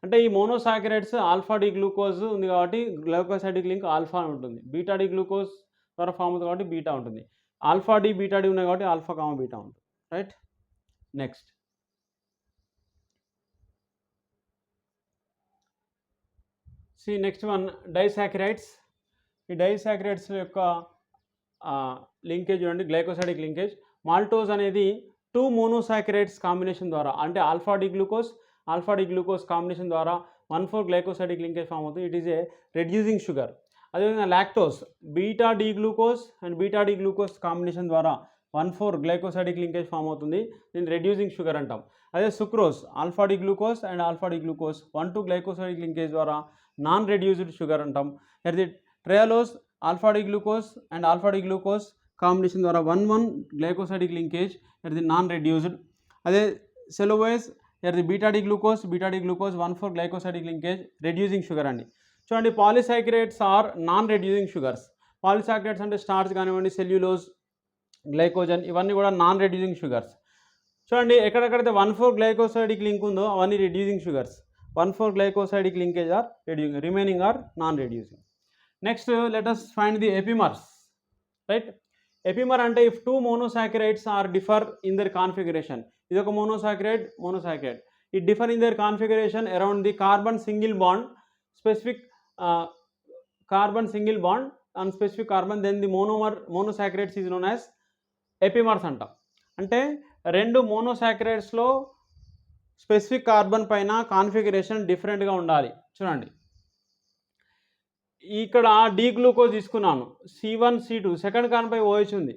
అంటే ఈ మోనోసాక్రైడ్స్ ఆల్ఫా డి గ్లూకోజ్ ఉంది కాబట్టి గ్లైకోసైడిక్ లింక్ ఆల్ఫా ఉంటుంది, బీటా డి గ్లూకోజ్ ద్వారా ఫామ్ అవుతుంది కాబట్టి బీటా ఉంటుంది, ఆల్ఫా డి బీటా డి ఉన్నాయి కాబట్టి ఆల్ఫా కామా బీటా ఉంటుంది, right. Next next one disaccharides. ఈ డైసాక్రైడ్స్ యొక్క లింకేజ్ చూడండి, గ్లైకోసైడిక్ లింకేజ్. మాల్టోజ్ అనేది 2 మోనోసాక్రైడ్స్ కాంబినేషన్ ద్వారా, అంటే ఆల్ఫా డి గ్లూకోజ్ కాంబినేషన్ ద్వారా 1,4 గ్లైకోసైడిక్ లింకేజ్ ఫామ్ అవుతుంది. It is a reducing sugar. అదేవిధంగా lactose beta D glucose combination ద్వారా 1,4 గ్లైకోసైడిక్ లింకేజ్ ఫామ్ అవుతుంది, దీన్ని రెడ్యూసింగ్ షుగర్ అంటాం. అదే sucrose alpha D glucose 1,2 glycosidic linkage ద్వారా నాన్ రెడ్యూస్డ్ షుగర్ అంటాం. అది trehalose alpha D glucose combination ద్వారా 1,1 గ్లైకోసైడిక్ లింకేజ్, అది నాన్ రెడ్యూస్డ్. అదే సెలోవేజ్ అది beta D glucose 1,4 glycosidic linkage, reducing sugar అండి. చూడండి polysaccharides are non reducing sugars. Polysaccharides అంటే స్టార్చ్ కానివ్వండి, సెల్యులోజ్, గ్లైకోజన్, ఇవన్నీ కూడా నాన్ రెడ్యూసింగ్ షుగర్స్. చూడండి ఎక్కడెక్కడైతే 1,4 గ్లైకోసైడిక్ లింక్ ఉందో అవన్నీ reducing sugars. 1,4 glycosidic linkage are reducing, remaining are non reducing. Next let us find the epimers, right. Epimer అంటే if 2 monosaccharides are differ in their configuration. ఇది ఒక monosaccharide, it differ in their configuration around the carbon single bond, specific carbon single bond on specific carbon, then the monosaccharides is known as epimers అంటాం. అంటే రెండు మోనోసాక్రైడ్స్లో specific carbon పైన configuration డిఫరెంట్గా ఉండాలి. చూడండి ఇక్కడ డి గ్లూకోజ్ తీసుకున్నాను, C1 C2 సెకండ్ కార్బన్పై OH ఉంది.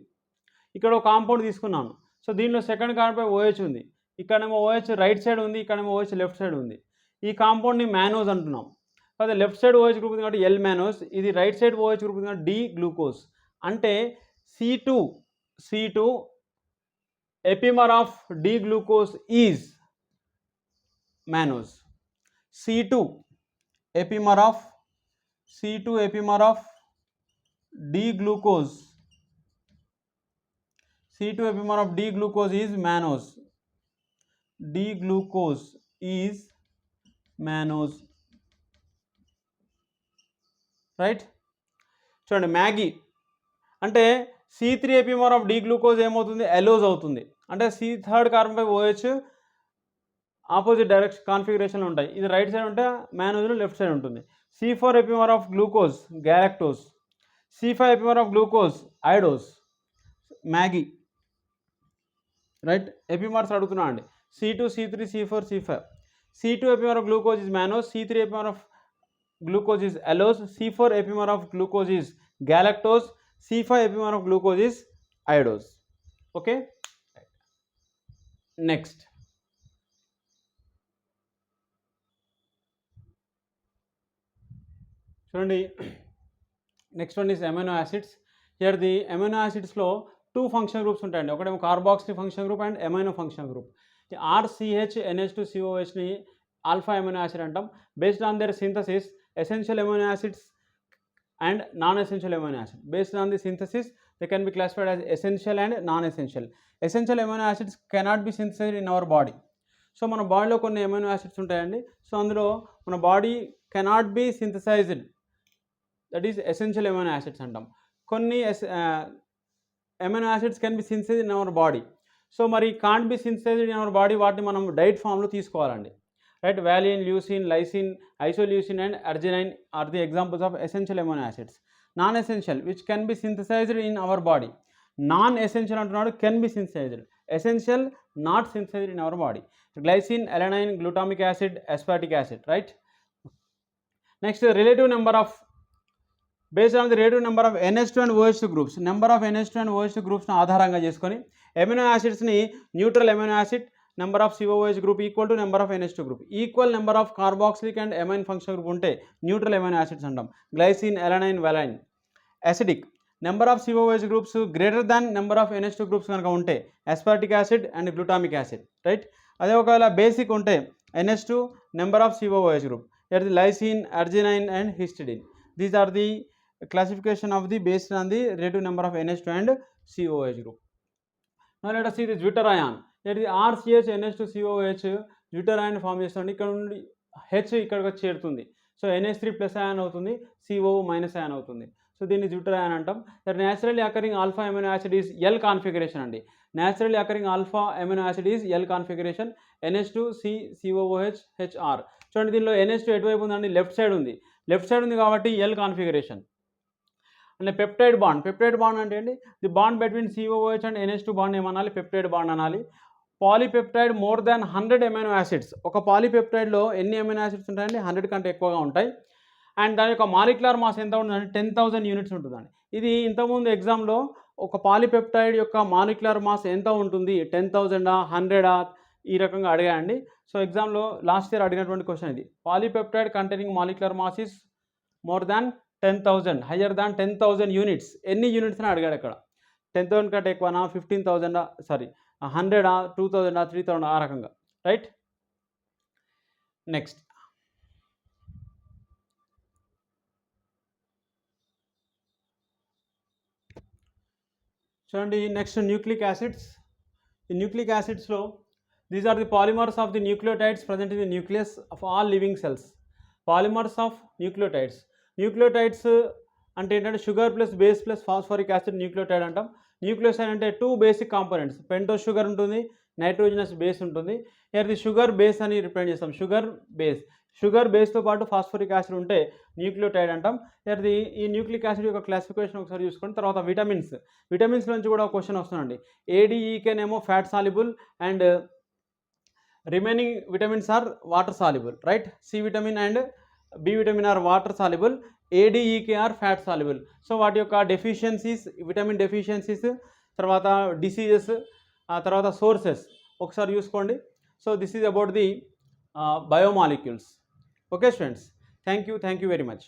ఇక్కడ ఒక కాంపౌండ్ తీసుకున్నాను, సో దీనిలో సెకండ్ కార్బన్పై OH ఉంది, ఇక్కడేమో OH రైట్ సైడ్ ఉంది, ఇక్కడేమో OH లెఫ్ట్ సైడ్ ఉంది. ఈ కాంపౌండ్ని మ్యానోజ్ అంటున్నాం. అదే లెఫ్ట్ సైడ్ OH గ్రూప్ ఉంది కాబట్టి ఎల్ మ్యానోజ్, ఇది రైట్ సైడ్ OH గ్రూప్ ఉంది కాబట్టి డి గ్లూకోజ్. అంటే C2 epimer of D glucose is mannose. C2 epimer of D glucose. C2 epimer of D glucose is mannose. D glucose is mannose, right. చూడండి Maggi అంటే C3 epimer of D glucose ఏమవుతుంది, ఎలోజ్ అవుతుంది. అంటే third carbon పై OH opposite direction కాన్ఫిగరేషన్లో ఉంటాయి. ఇది right side ఉంటే మ్యానోజ్లో left side ఉంటుంది. C4 epimer of glucose galactose, C5 epimer of glucose idose, మ్యాగీ, రైట్. ఎపిమర్స్ అడుగుతున్నా అండి, C2 C3 C4 C5. C2 epimer of glucose is mannose, C3 epimer of glucose is allose, C4 epimer of glucose is galactose, C5 epimer of glucose is idose. Okay, next చూడండి next one is amino acids. Here the amino యాసిడ్స్లో 2 function groups ఉంటాయండి, ఒకటేమో carboxy function group and amino function group. RCH NH2COHని alpha amino acid అంటాం. Based on their synthesis essential amino acids and non-essential amino acids. Based on the synthesis, they can be classified as essential and non-essential. Essential amino acids cannot be synthesized in our body. So మన బాడీలో కొన్ని amino acids ఉంటాయండి, so అందులో మన body cannot be synthesized, that is essential amino acids అంటాం. కొన్ని amino acids can be synthesized in our body. So మరి can't be synthesized in our body, వాటిని మనం డైట్ ఫామ్లో తీసుకోవాలండి, right. Valine, leucine, lysine, isoleucine and arginine are the examples of essential amino acids. Non essential which can be synthesized in our body. Non essential అంటున్నాడు can be synthesised, essential not synthesized in our body. Glycine, alanine, glutamic acid, aspartic acid, right? Next, relative number of, based on the relative number of NH2 and OH2 groups, number of NH2 and OH2 groups ఆధారంగా చేసుకొని amino యాసిడ్స్ని neutral amino acid, number of COOH group equal to number of NH2 group, equal number of carboxylic and amine function group ఉంటే neutral amino acids అంటాం. Glycine, alanine, valine. Acidic, number of COOH groups greater than number of NH2 groups కనుక ఉంటే aspartic acid and glutamic acid, right? అదే ఒకవేళ basic ఉంటే NH2, number of COOH group, that is lysine, arginine and histidine. These are the classification of the based on the relative number of NH2 and COOH group. Now let us see the zwitterion. That is RCH NH2 COOH zwitterion form చేస్తుంది. ఇక్కడ నుండి H ఇక్కడికి చేరుతుంది. So NH3 plus ion అవుతుంది, CO minus ion అవుతుంది. So దీన్ని zwitterion అంటాం. That naturally occurring alpha amino acid is L configuration అండి. Naturally occurring alpha amino acid is L configuration, NH2 COOH HR. చూడండి దీనిలో NH2 ఎటువైపు ఉందండి, లెఫ్ట్ సైడ్ ఉంది. లెఫ్ట్ సైడ్ ఉంది కాబట్టి L కాన్ఫిగరేషన్. అంటే పెప్టైడ్ బాండ్, పెప్టైడ్ బాండ్ అంటే ఏంటి, the bond between COOH and NH2 bond ఏమనాలి, పెప్టైడ్ బాండ్ అనాలి. Polypeptide more than 100 amino acids, ఒక పాలీపెప్టైడ్లో ఎన్ని ఎమినో యాసిడ్స్ ఉంటాయండి, 100 కంటే ఎక్కువగా ఉంటాయి. అండ్ దాని యొక్క మాలిక్యులర్ మాస్ ఎంత ఉంటుందంటే 10,000 యూనిట్స్ ఉంటుందండి. ఇది ఇంతకుముందు ఎగ్జామ్లో ఒక పాలీపెప్టైడ్ యొక్క మాలిక్యులర్ మాస్ ఎంత ఉంటుంది, 10,000, 100 ఈ రకంగా అడిగాయండి. సో ఎగ్జామ్లో లాస్ట్ ఇయర్ అడిగినటువంటి క్వశ్చన్ ఇది. Polypeptide containing molecular mass is more than 10,000, higher than 10,000 units. ఎన్ని యూనిట్స్ అని అడిగాడు అక్కడ, 10,000 కంటే ఎక్కువనా, 15,000, సారీ 100, 2,000, 3,000 ఆ రకంగా, రైట్? నెక్స్ట్ చూడండి, నెక్స్ట్ న్యూక్లిక్ యాసిడ్స్. ఈ న్యూక్లిక్ యాసిడ్స్లో these are the polymers of the nucleotides present in the nucleus of all living cells. Polymers of nucleotides. Nucleotides అంటే ఏంటంటే sugar plus base plus phosphoric acid nucleotide అంటాం. Nucleoside అంటే 2 basic components, pentose sugar ఉంటుంది, nitrogenous base ఉంటుంది. ఇది sugar base అని represent చేస్తాం, sugar base. Sugar బేస్తో పాటు ఫాస్ఫరిక్ యాసిడ్ ఉంటే న్యూక్లియోటైడ్ అంటాం. ఇది ఈ న్యూక్లిక్ యాసిడ్ యొక్క క్లాసిఫికేషన్ ఒకసారి చూసుకోండి. తర్వాత విటమిన్స్, విటమిన్స్ నుంచి కూడా ఒక క్వశ్చన్ వస్తుందండి. ADEKనేమో fat soluble and remaining vitamins are water soluble, right? C vitamin and B vitamin are water soluble, ADEK are fat soluble. So వాటి యొక్క డెఫిషియన్సీస్, విటమిన్ డెఫిషియన్సీస్, తర్వాత డిసీజెస్, తర్వాత సోర్సెస్ ఒకసారి చూసుకోండి. So this is about the biomolecules. Okay students, thank you very much.